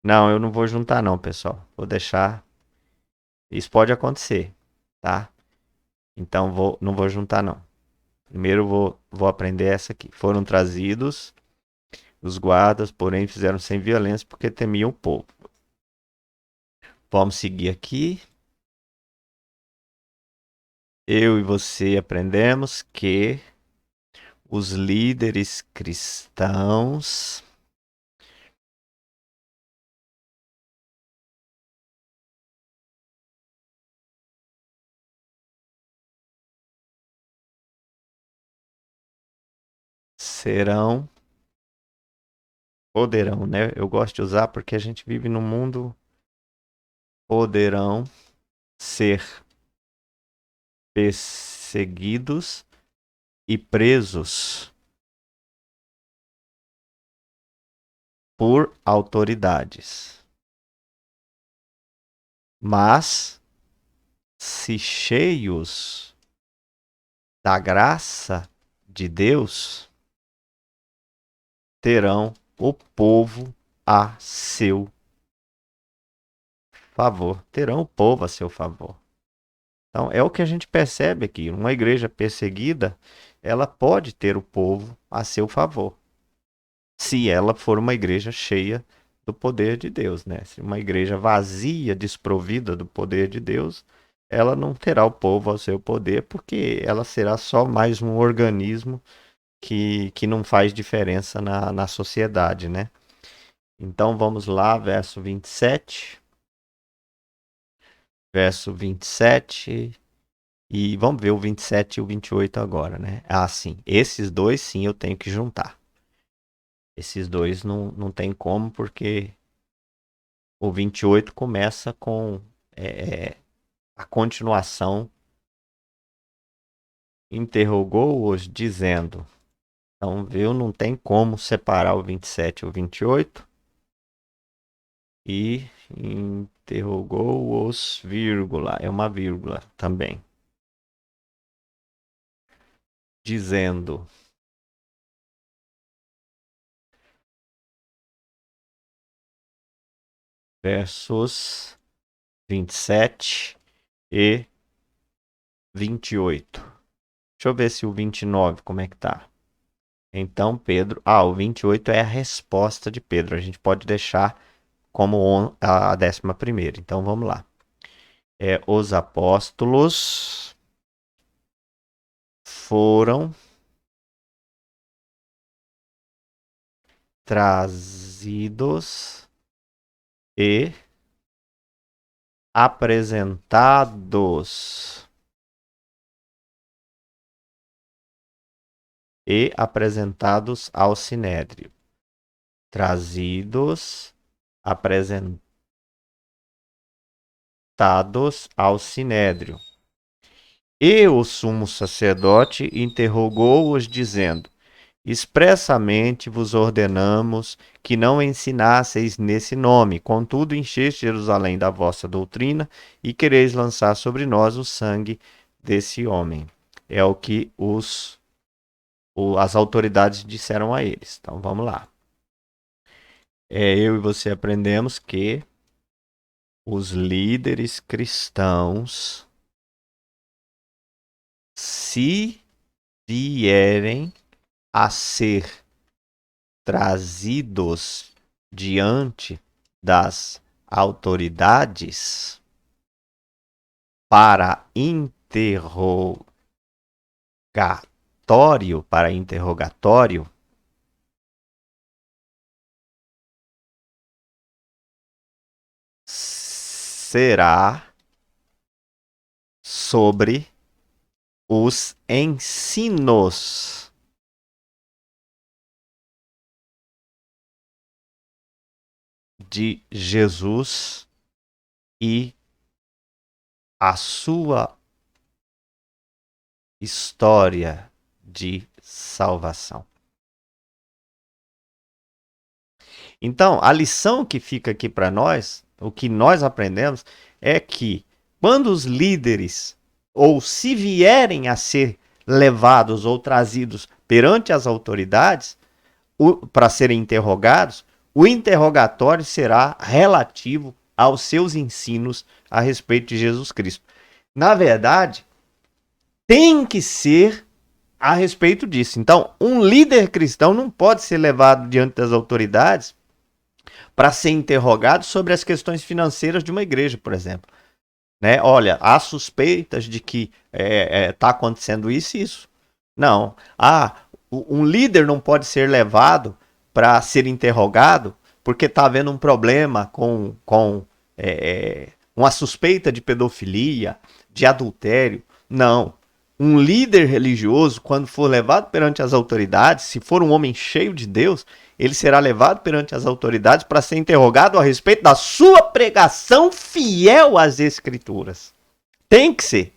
Speaker 1: Não, eu não vou juntar não, pessoal. Vou deixar. Isso pode acontecer, tá? Então não vou juntar não. Primeiro vou aprender essa aqui. Foram trazidos os guardas, porém fizeram sem violência porque temiam o povo. Vamos seguir aqui. Eu e você aprendemos que os líderes cristãos poderão, né? Eu gosto de usar porque a gente vive num mundo, poderão ser perseguidos e presos por autoridades. Mas, se cheios da graça de Deus, terão o povo a seu favor. Terão o povo a seu favor. Então, é o que a gente percebe aqui. Uma igreja perseguida, ela pode ter o povo a seu favor, se ela for uma igreja cheia do poder de Deus, né? Se uma igreja vazia, desprovida do poder de Deus, ela não terá o povo ao seu poder, porque ela será só mais um organismo que não faz diferença na sociedade, né? Então vamos lá, verso 27. Verso 27. E vamos ver o 27 e o 28 agora, né? Ah, sim. Esses dois, sim, eu tenho que juntar. Esses dois não tem como, porque o 28 começa com a continuação. Interrogou-os, dizendo. Então, viu? Não tem como separar o 27 e o 28. E interrogou-os, vírgula. É uma vírgula também. Dizendo. Versos 27 e 28. Deixa eu ver se o 29, como é que tá. Então, Pedro. Ah, o 28 é a resposta de Pedro. A gente pode deixar como a 11ª. Então, vamos lá. Os apóstolos foram trazidos e apresentados ao sinédrio. Trazidos, apresentados ao sinédrio. E o sumo sacerdote interrogou-os, dizendo: expressamente vos ordenamos que não ensinasseis nesse nome, contudo encheste Jerusalém da vossa doutrina e quereis lançar sobre nós o sangue desse homem. É o que as autoridades disseram a eles. Então vamos lá. Eu e você aprendemos que os líderes cristãos, se vierem a ser trazidos diante das autoridades para interrogatório, será sobre os ensinos de Jesus e a sua história de salvação. Então, a lição que fica aqui para nós, o que nós aprendemos, é que quando os líderes, ou se vierem a ser levados ou trazidos perante as autoridades para serem interrogados, o interrogatório será relativo aos seus ensinos a respeito de Jesus Cristo. Na verdade, tem que ser a respeito disso. Então, um líder cristão não pode ser levado diante das autoridades para ser interrogado sobre as questões financeiras de uma igreja, por exemplo. Né? Olha, há suspeitas de que está acontecendo isso e isso. Não. Um líder não pode ser levado para ser interrogado porque está havendo um problema com uma suspeita de pedofilia, de adultério. Não. Um líder religioso, quando for levado perante as autoridades, se for um homem cheio de Deus, ele será levado perante as autoridades para ser interrogado a respeito da sua pregação fiel às Escrituras. Tem que ser.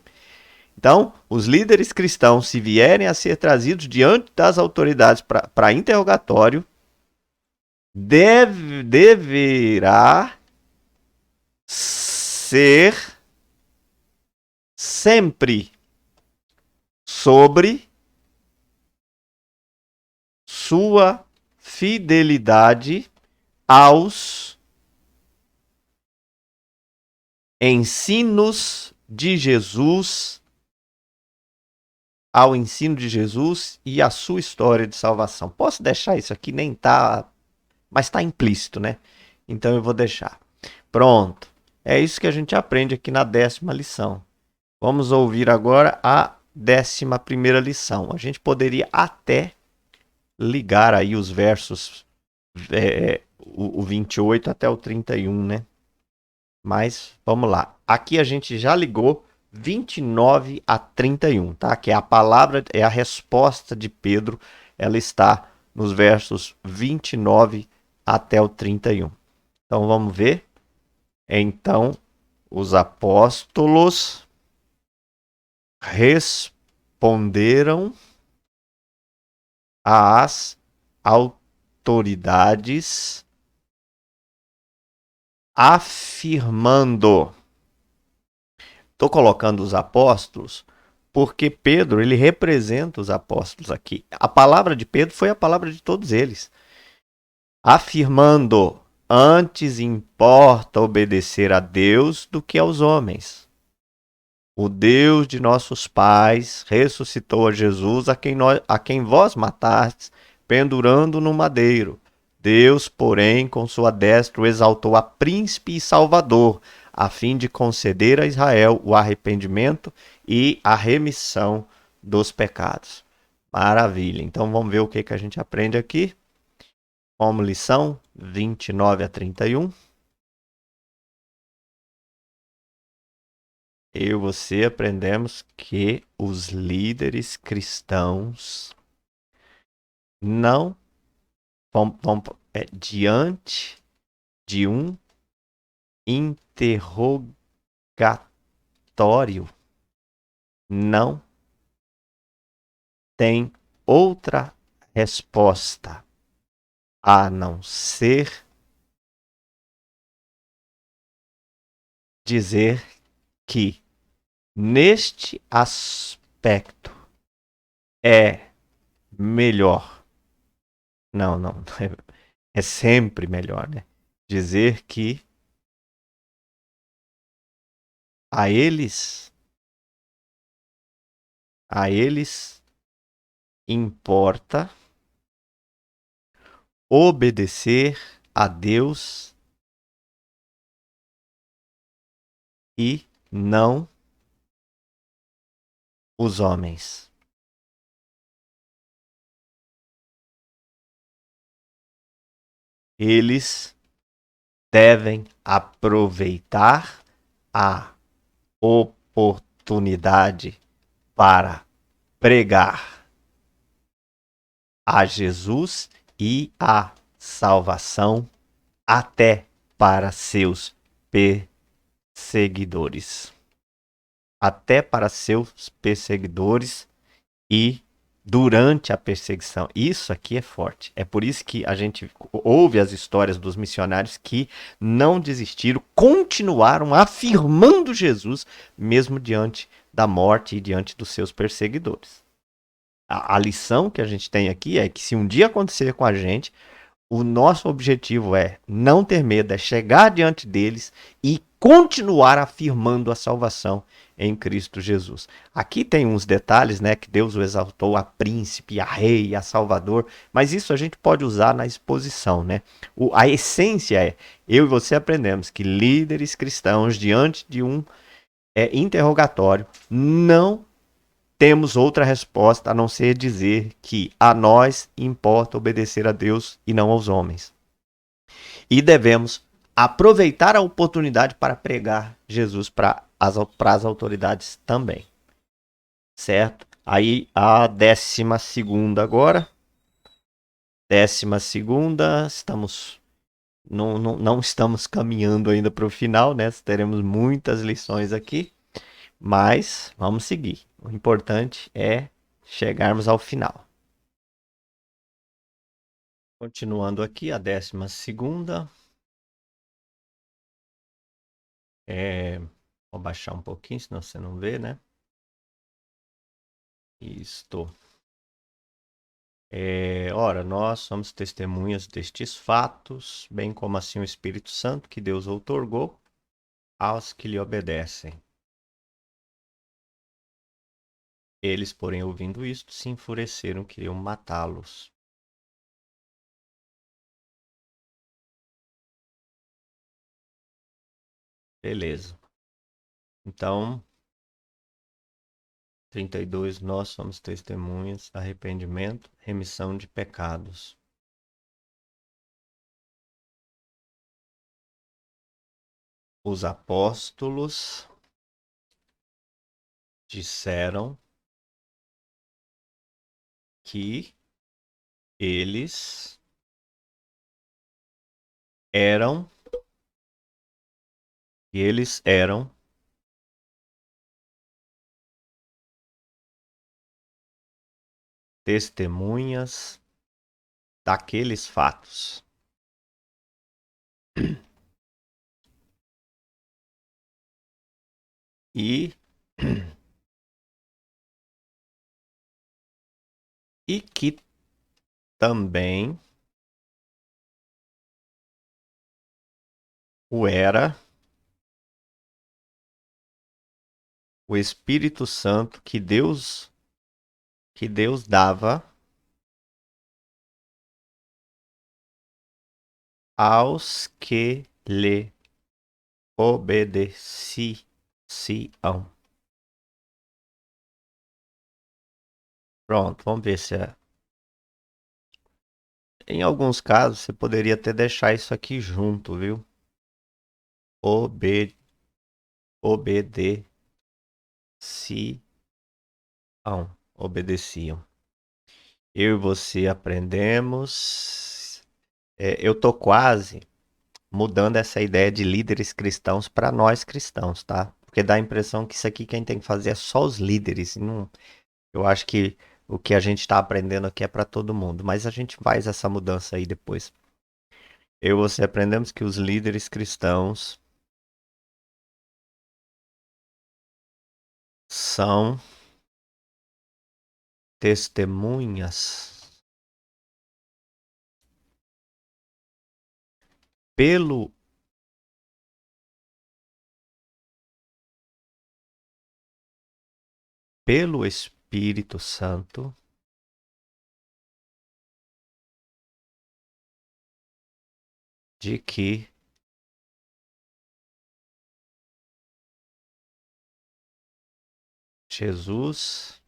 Speaker 1: Então, os líderes cristãos, se vierem a ser trazidos diante das autoridades para interrogatório, deverá ser sempre sobre sua fidelidade aos ensinos de Jesus, ao ensino de Jesus e à sua história de salvação. Posso deixar isso aqui, nem tá, mas está implícito, né? então eu vou deixar. Pronto. É isso que a gente aprende aqui na 10ª lição. Vamos ouvir agora a 11ª lição. A gente poderia até ligar aí os versos o 28 até o 31, né? Mas vamos lá. Aqui a gente já ligou 29 a 31, tá? Que é a palavra, é a resposta de Pedro. Ela está nos versos 29 até o 31. Então vamos ver. Então, os apóstolos responderam às autoridades afirmando. Estou colocando os apóstolos porque Pedro, ele representa os apóstolos aqui. A palavra de Pedro foi a palavra de todos eles. Afirmando, antes importa obedecer a Deus do que aos homens. O Deus de nossos pais ressuscitou a Jesus, a quem vós matastes, pendurando no madeiro. Deus, porém, com sua destra o exaltou a príncipe e salvador, a fim de conceder a Israel o arrependimento e a remissão dos pecados. Maravilha. Então vamos ver o que a gente aprende aqui. Como lição 29 a 31. Eu e você aprendemos que os líderes cristãos não vão diante de um interrogatório, não tem outra resposta a não ser dizer que neste aspecto é melhor. Não, é sempre melhor, né? Dizer que a eles importa obedecer a Deus e não os homens. Eles devem aproveitar a oportunidade para pregar a Jesus e a salvação até para seus perseguidores. Até para seus perseguidores e durante a perseguição. Isso aqui é forte. É por isso que a gente ouve as histórias dos missionários que não desistiram, continuaram afirmando Jesus, mesmo diante da morte e diante dos seus perseguidores. A lição que a gente tem aqui é que se um dia acontecer com a gente, o nosso objetivo é não ter medo, é chegar diante deles e continuar afirmando a salvação em Cristo Jesus. Aqui tem uns detalhes, né, que Deus o exaltou a príncipe, a rei, a salvador, mas isso a gente pode usar na exposição, né? A essência é, eu e você aprendemos que líderes cristãos diante de um interrogatório não temos outra resposta a não ser dizer que a nós importa obedecer a Deus e não aos homens. E devemos aproveitar a oportunidade para pregar Jesus para as autoridades também. Certo? Aí a 12ª agora. 12ª, não estamos caminhando ainda para o final, né? Teremos muitas lições aqui, mas vamos seguir. O importante é chegarmos ao final. Continuando aqui, a 12ª. Vou baixar um pouquinho, senão você não vê, né? Isto. Ora, nós somos testemunhas destes fatos, bem como assim o Espírito Santo que Deus outorgou aos que lhe obedecem. Eles, porém, ouvindo isto, se enfureceram, queriam matá-los. Beleza. Então, 32, nós somos testemunhas, arrependimento, remissão de pecados. Os apóstolos disseram que eles eram testemunhas daqueles fatos. E e que também o era o Espírito Santo que Deus dava aos que lhe obedeciam. Pronto, vamos ver se é. Em alguns casos, você poderia até deixar isso aqui junto, viu? Obe, obedeciam. Obedeciam. Eu e você aprendemos. Eu tô quase mudando essa ideia de líderes cristãos para nós cristãos, tá? Porque dá a impressão que isso aqui quem tem que fazer é só os líderes. E não, eu acho que o que a gente está aprendendo aqui é para todo mundo. Mas a gente faz essa mudança aí depois. Eu e você aprendemos que os líderes cristãos são testemunhas pelo pelo Espírito Santo de que Jesus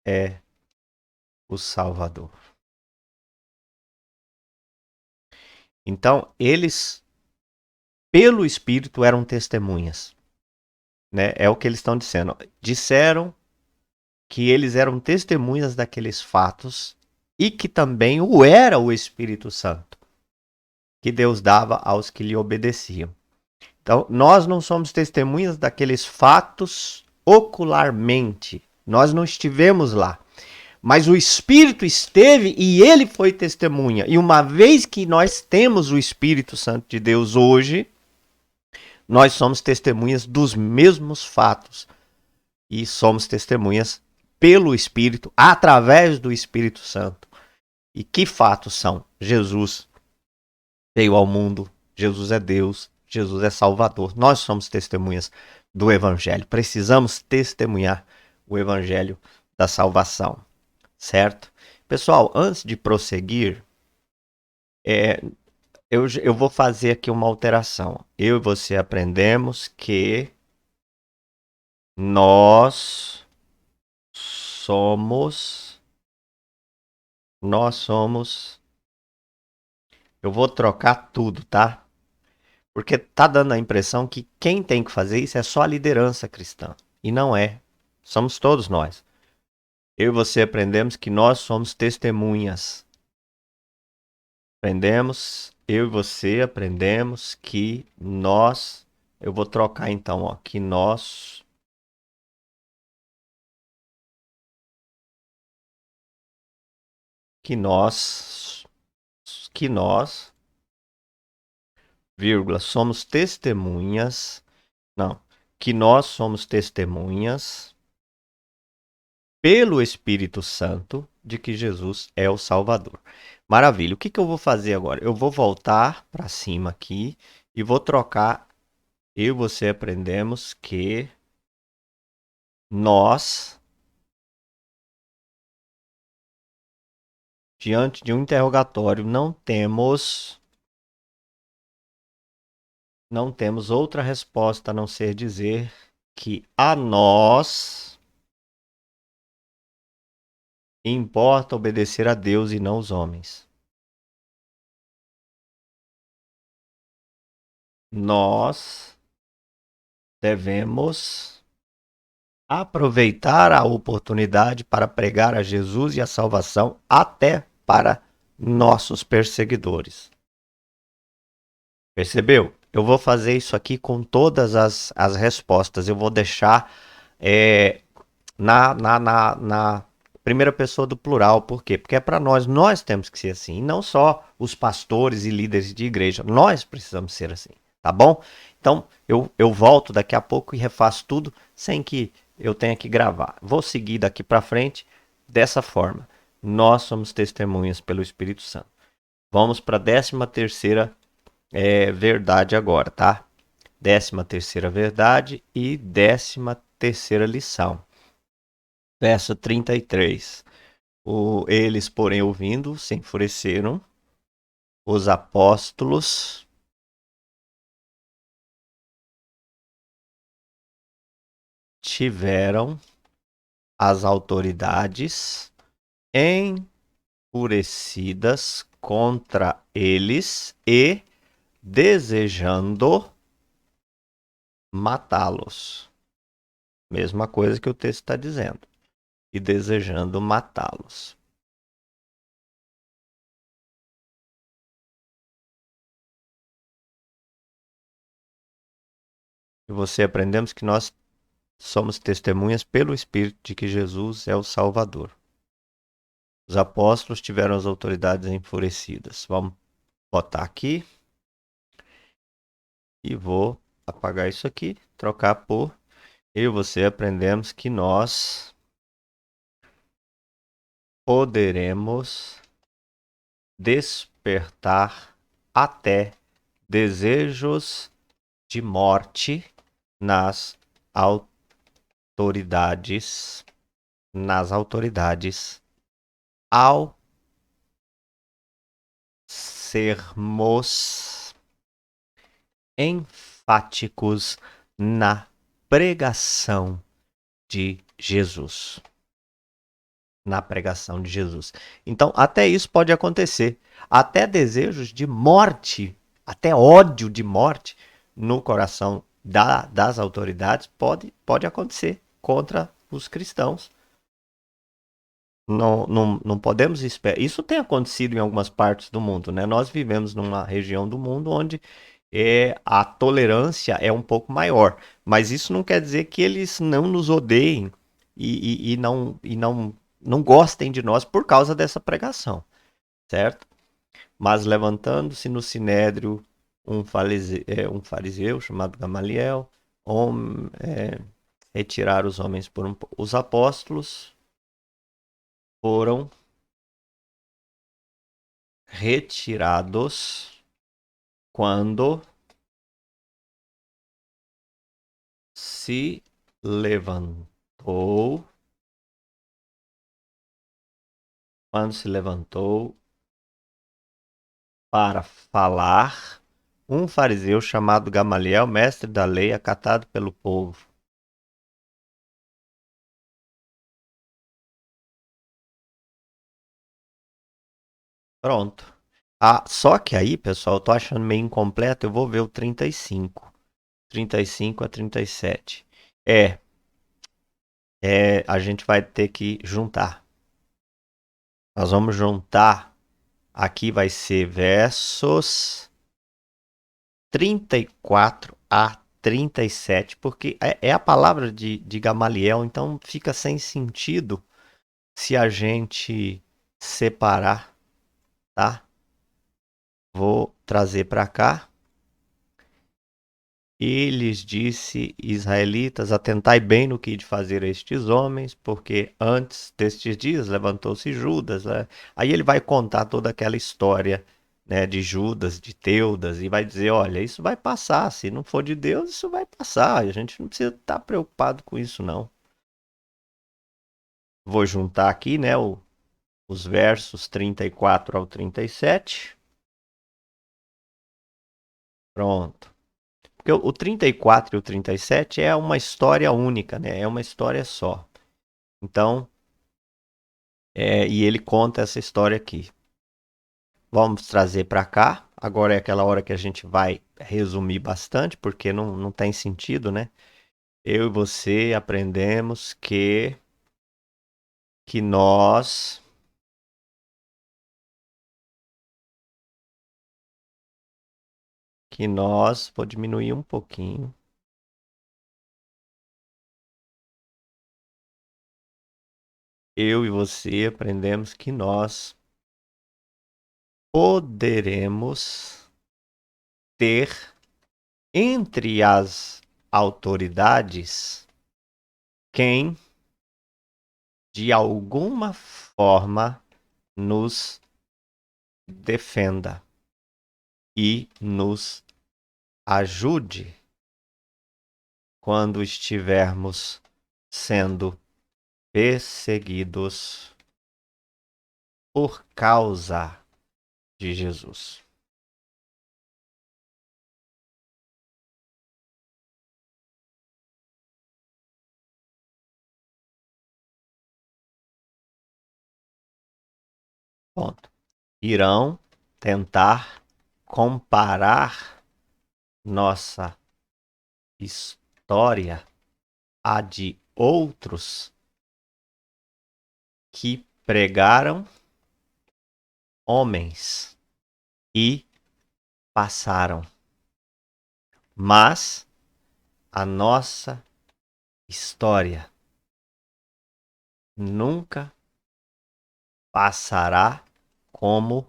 Speaker 1: é o Salvador. Então, eles, pelo Espírito, eram testemunhas, né? É o que eles estão dizendo. Disseram que eles eram testemunhas daqueles fatos e que também o era o Espírito Santo, que Deus dava aos que lhe obedeciam. Então, nós não somos testemunhas daqueles fatos ocularmente. Nós não estivemos lá. Mas o Espírito esteve e ele foi testemunha. E uma vez que nós temos o Espírito Santo de Deus hoje, nós somos testemunhas dos mesmos fatos. E somos testemunhas pelo Espírito, através do Espírito Santo. E que fatos são? Jesus veio ao mundo, Jesus é Deus, Jesus é Salvador. Nós somos testemunhas do Evangelho. Precisamos testemunhar o Evangelho da salvação, certo? Pessoal, antes de prosseguir, é, eu vou fazer aqui uma alteração. Eu e você aprendemos que nós somos. Nós somos. Eu vou trocar tudo, tá? Porque tá dando a impressão que quem tem que fazer isso é só a liderança cristã. E não é. Somos todos nós. Eu e você aprendemos que nós somos testemunhas. Aprendemos, eu e você aprendemos que nós. Eu vou trocar então, ó. Que nós. Que nós, vírgula, somos testemunhas. Não. Que nós somos testemunhas pelo Espírito Santo de que Jesus é o Salvador. Maravilha. O que que eu vou fazer agora? Eu vou voltar para cima aqui e vou trocar. Eu e você aprendemos que nós, diante de um interrogatório, não temos não temos outra resposta a não ser dizer que a nós importa obedecer a Deus e não os homens. Nós devemos aproveitar a oportunidade para pregar a Jesus e a salvação até para nossos perseguidores. Percebeu? Eu vou fazer isso aqui com todas as respostas. Eu vou deixar é, na primeira pessoa do plural. Por quê? Porque é para nós, nós temos que ser assim. E não só os pastores e líderes de igreja. Nós precisamos ser assim. Tá bom? Então, eu volto daqui a pouco e refaço tudo sem que eu tenha que gravar. Vou seguir daqui para frente dessa forma. Nós somos testemunhas pelo Espírito Santo. Vamos para a 13ª verdade agora, tá? 13ª verdade e 13ª lição. Verso 33. Eles, porém, ouvindo, se enfureceram. Os apóstolos tiveram as autoridades enfurecidas contra eles e desejando matá-los. Mesma coisa que o texto está dizendo. E desejando matá-los. E você aprendemos que nós somos testemunhas pelo Espírito de que Jesus é o Salvador. Os apóstolos tiveram as autoridades enfurecidas. Vamos botar aqui. E vou apagar isso aqui, trocar por eu e você aprendemos que nós poderemos despertar até desejos de morte nas autoridades, ao sermos enfáticos na pregação de Jesus. Na pregação de Jesus. Então, até isso pode acontecer. Até desejos de morte, até ódio de morte no coração das autoridades pode acontecer contra os cristãos. Não podemos esperar. Isso tem acontecido em algumas partes do mundo, né? Nós vivemos numa região do mundo onde a tolerância é um pouco maior. Mas isso não quer dizer que eles não nos odeiem e não gostem de nós por causa dessa pregação, certo? Mas levantando-se no sinédrio um fariseu chamado Gamaliel, retirar os homens por os apóstolos foram retirados quando se levantou, para falar um fariseu chamado Gamaliel, mestre da lei, acatado pelo povo. Pronto. Ah, só que aí, pessoal, eu tô achando meio incompleto, eu vou ver o 35. 35 a 37. A gente vai ter que juntar. Nós vamos juntar. Aqui vai ser versos 34 a 37, porque é a palavra de Gamaliel, então fica sem sentido se a gente separar, tá? Vou trazer para cá. E lhes disse, israelitas, atentai bem no que de fazer a estes homens, porque antes destes dias levantou-se Judas, né? Aí ele vai contar toda aquela história, né, de Judas, de Teudas, e vai dizer, olha, isso vai passar, se não for de Deus, isso vai passar, a gente não precisa estar preocupado com isso, não. Vou juntar aqui, né, os versos 34 ao 37. Pronto. porque o 34 e o 37 é uma história única, né? É uma história só. Então, e ele conta essa história aqui. Vamos trazer para cá. Agora é aquela hora que a gente vai resumir bastante, porque não tem sentido, né? Eu e você aprendemos que nós, vou diminuir um pouquinho. Eu e você aprendemos que nós poderemos ter entre as autoridades quem de alguma forma nos defenda e nos ajude quando estivermos sendo perseguidos por causa de Jesus. Ponto. Irão tentar comparar nossa história à de outros que pregaram homens e passaram. Mas a nossa história nunca passará como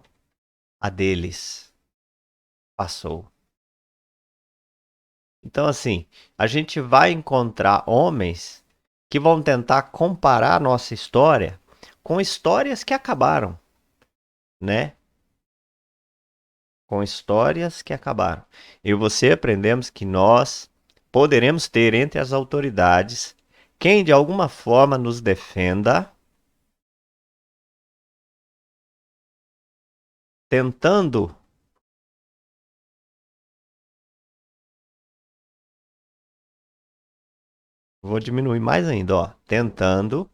Speaker 1: a deles passou. Então, assim, a gente vai encontrar homens que vão tentar comparar a nossa história com histórias que acabaram, né? Com histórias que acabaram. Eu e você aprendemos que nós poderemos ter entre as autoridades quem de alguma forma nos defenda, tentando vou diminuir mais ainda, ó, tentando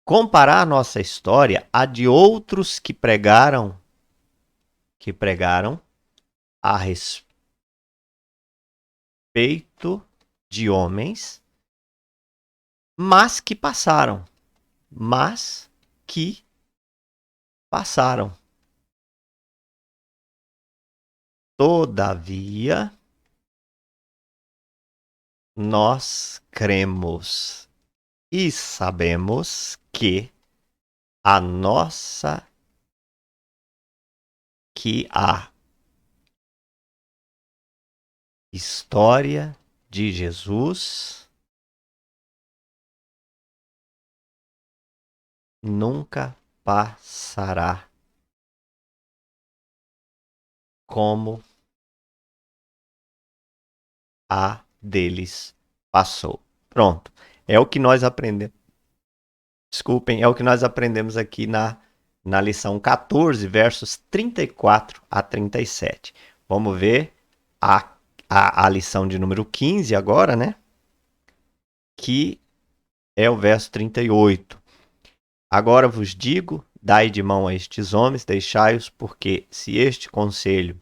Speaker 1: comparar a nossa história à de outros que pregaram a respeito de homens, mas que passaram, mas que passaram. Todavia, nós cremos e sabemos que a história de Jesus nunca passará como a deles passou. Pronto. É o que nós aprendemos. Desculpem, é o que nós aprendemos aqui na lição 14, versos 34 a 37. Vamos ver a lição de número 15 agora, né? Que é o verso 38. Agora vos digo, dai de mão a estes homens, deixai-os, porque se este conselho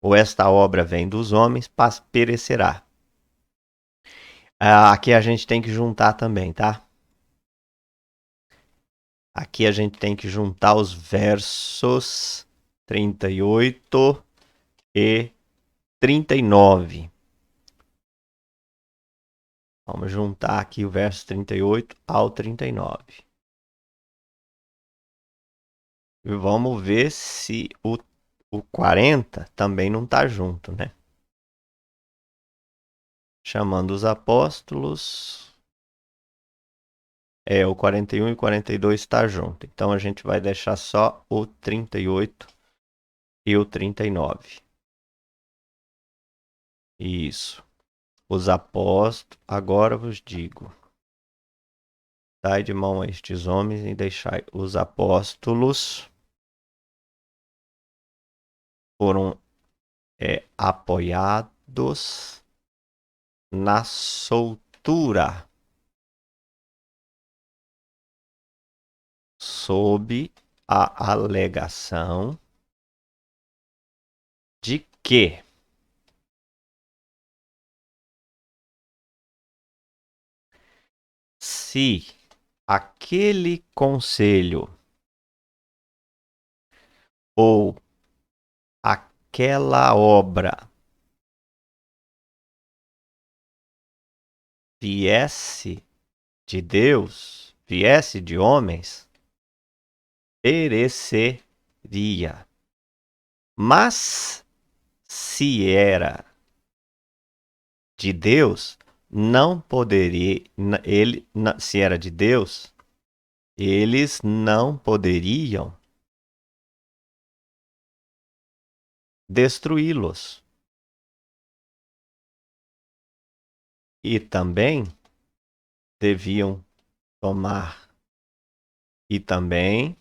Speaker 1: ou esta obra vem dos homens, perecerá. Aqui a gente tem que juntar também, tá? Aqui a gente tem que juntar os versos 38 e 39. Vamos juntar aqui o verso 38 ao 39. E vamos ver se o 40 também não está junto, né? Chamando os apóstolos. O 41 e 42 está junto. Então a gente vai deixar só o 38 e o 39. Isso. Os apóstolos, agora vos digo. Dai de mão a estes homens e deixai os apóstolos foram apoiados na soltura, sob a alegação de que se aquele conselho ou aquela obra viesse de Deus, viesse de homens, pereceria. Mas se era de Deus, não poderia, se era de Deus, eles não poderiam destruí-los. E também deviam tomar, e também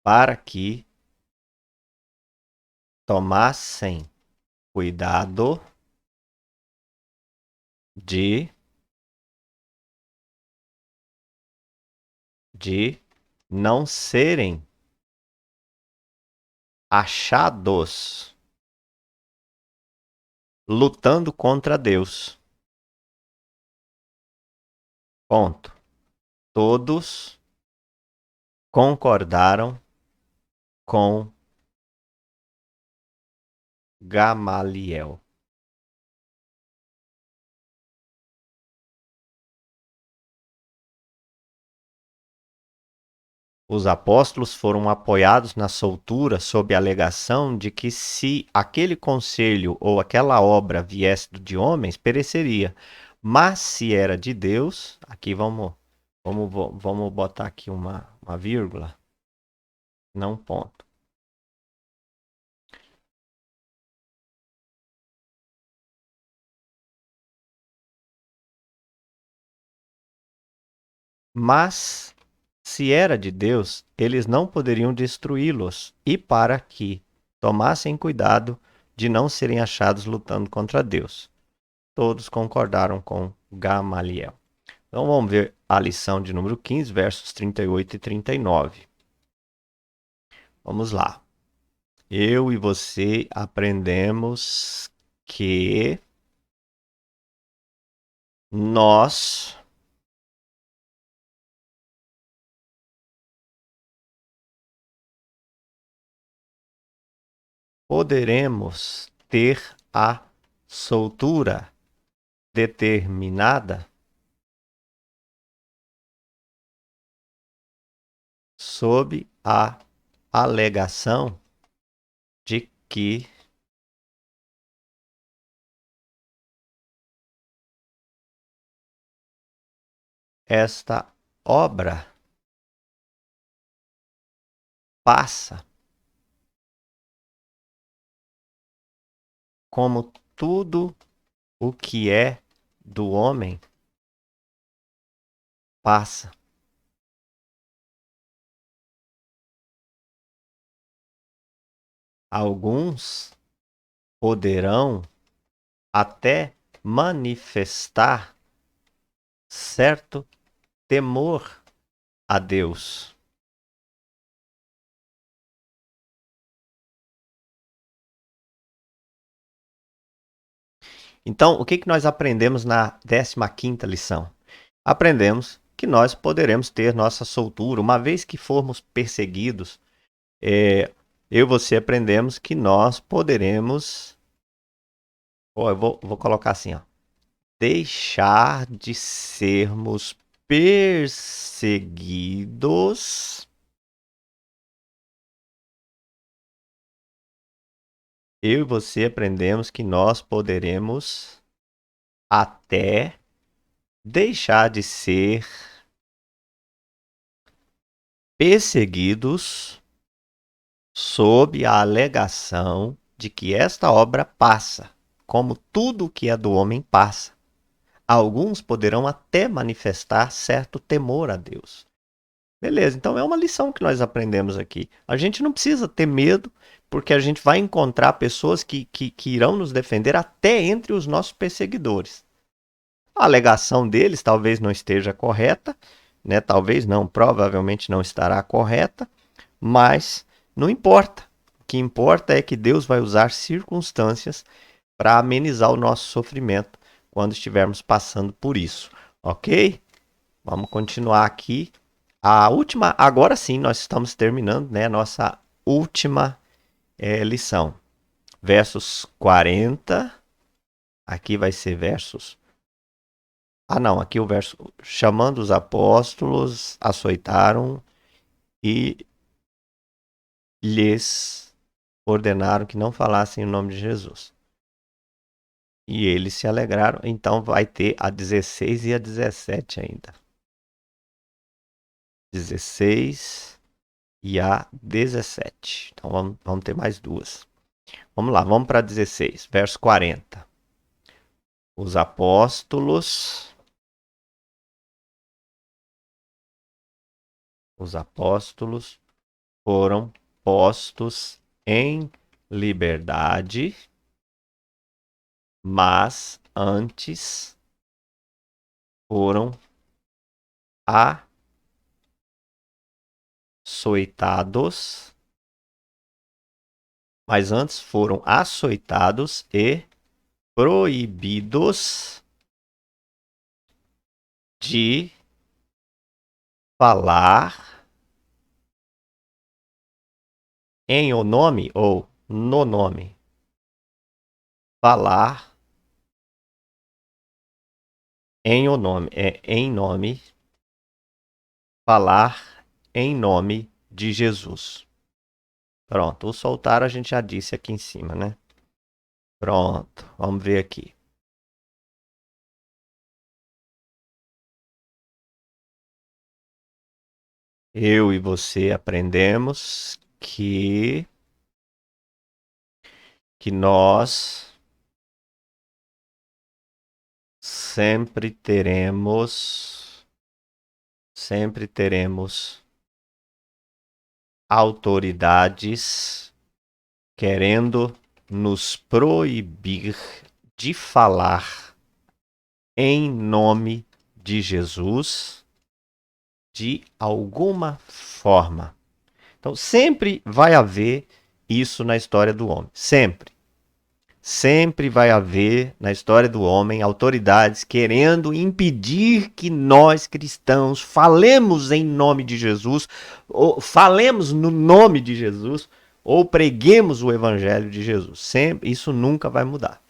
Speaker 1: para que tomassem cuidado de não serem achados lutando contra Deus. Ponto. Todos concordaram com Gamaliel. Os apóstolos foram apoiados na soltura sob a alegação de que se aquele conselho ou aquela obra viesse de homens, pereceria. Mas se era de Deus, aqui vamos botar aqui uma vírgula, não ponto. Mas se era de Deus, eles não poderiam destruí-los, e para que tomassem cuidado de não serem achados lutando contra Deus. Todos concordaram com Gamaliel. Então vamos ver a lição de número 15, versos 38 e 39. Vamos lá. Eu e você aprendemos que nós poderemos ter a soltura determinada sob a alegação de que esta obra passa como tudo o que é do homem passa. Alguns poderão até manifestar certo temor a Deus. Então, o que nós aprendemos na 15ª lição? Aprendemos que nós poderemos ter nossa soltura, uma vez que formos perseguidos, eu e você aprendemos que nós poderemos, eu vou colocar assim, ó, deixar de sermos perseguidos. Eu e você aprendemos que nós poderemos até deixar de ser perseguidos sob a alegação de que esta obra passa, como tudo o que é do homem passa. Alguns poderão até manifestar certo temor a Deus. Beleza, então é uma lição que nós aprendemos aqui. A gente não precisa ter medo, porque a gente vai encontrar pessoas que irão nos defender até entre os nossos perseguidores. A alegação deles talvez não esteja correta, né? Talvez não, provavelmente não estará correta, mas não importa. O que importa é que Deus vai usar circunstâncias para amenizar o nosso sofrimento quando estivermos passando por isso, ok? Vamos continuar aqui. A última, agora sim, nós estamos terminando, né? Nossa última lição. Versos 40. Aqui vai ser versos. Ah, não, aqui o verso. Chamando os apóstolos, açoitaram e lhes ordenaram que não falassem o nome de Jesus. E eles se alegraram. Então vai ter a 16 e a 17 ainda. 16 e a 17. Então vamos ter mais duas. Vamos lá, vamos para 16, verso 40. Os apóstolos foram postos em liberdade, mas antes foram açoitados, e proibidos de falar em o nome ou no nome. Falar em o nome, em nome, falar em nome de Jesus. Pronto, o soltar a gente já disse aqui em cima, né? Pronto, vamos ver aqui. Eu e você aprendemos que nós sempre teremos autoridades querendo nos proibir de falar em nome de Jesus de alguma forma. Então, sempre vai haver isso na história do homem. Sempre. Sempre vai haver na história do homem autoridades querendo impedir que nós cristãos falemos em nome de Jesus, ou falemos no nome de Jesus, ou preguemos o evangelho de Jesus. Sempre, isso nunca vai mudar.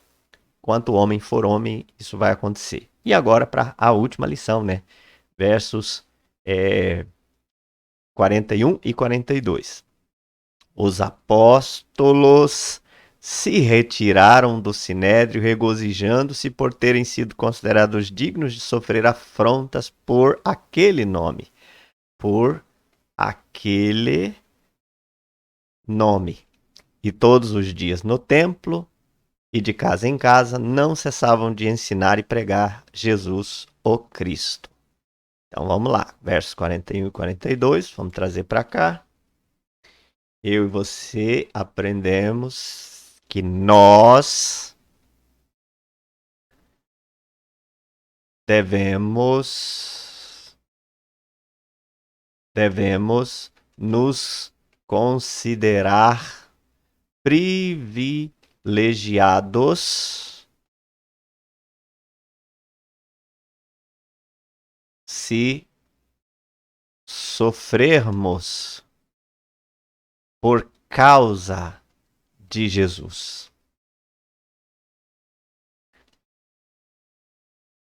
Speaker 1: Enquanto o homem for homem, isso vai acontecer. E agora para a última lição, né? Versos 41 e 42. Os apóstolos se retiraram do sinédrio, regozijando-se por terem sido considerados dignos de sofrer afrontas por aquele nome. Por aquele nome. E todos os dias no templo e de casa em casa não cessavam de ensinar e pregar Jesus, o Cristo. Então vamos lá, versos 41 e 42, vamos trazer para cá. Eu e você aprendemos que nós devemos nos considerar privilegiados se sofrermos por causa de Jesus.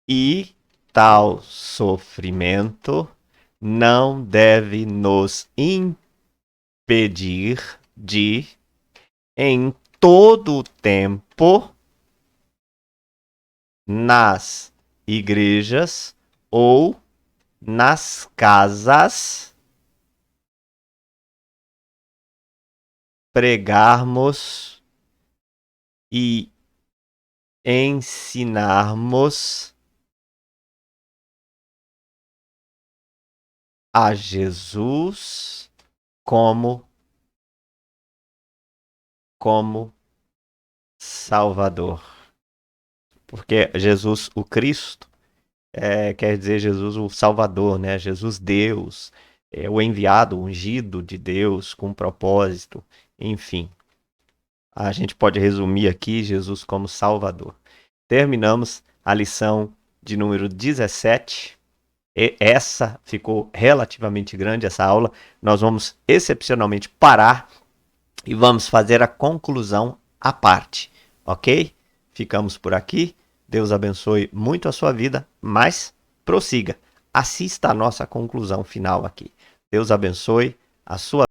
Speaker 1: E tal sofrimento não deve nos impedir de, em todo o tempo, nas igrejas ou nas casas, pregarmos e ensinarmos a Jesus como Salvador. Porque Jesus, o Cristo, quer dizer Jesus o Salvador, né? Jesus Deus, o enviado, o ungido de Deus com propósito, enfim. A gente pode resumir aqui Jesus como Salvador. Terminamos a lição de número 17. E essa ficou relativamente grande, essa aula. Nós vamos excepcionalmente parar e vamos fazer a conclusão à parte, ok? Ficamos por aqui. Deus abençoe muito a sua vida, mas prossiga. Assista a nossa conclusão final aqui. Deus abençoe a sua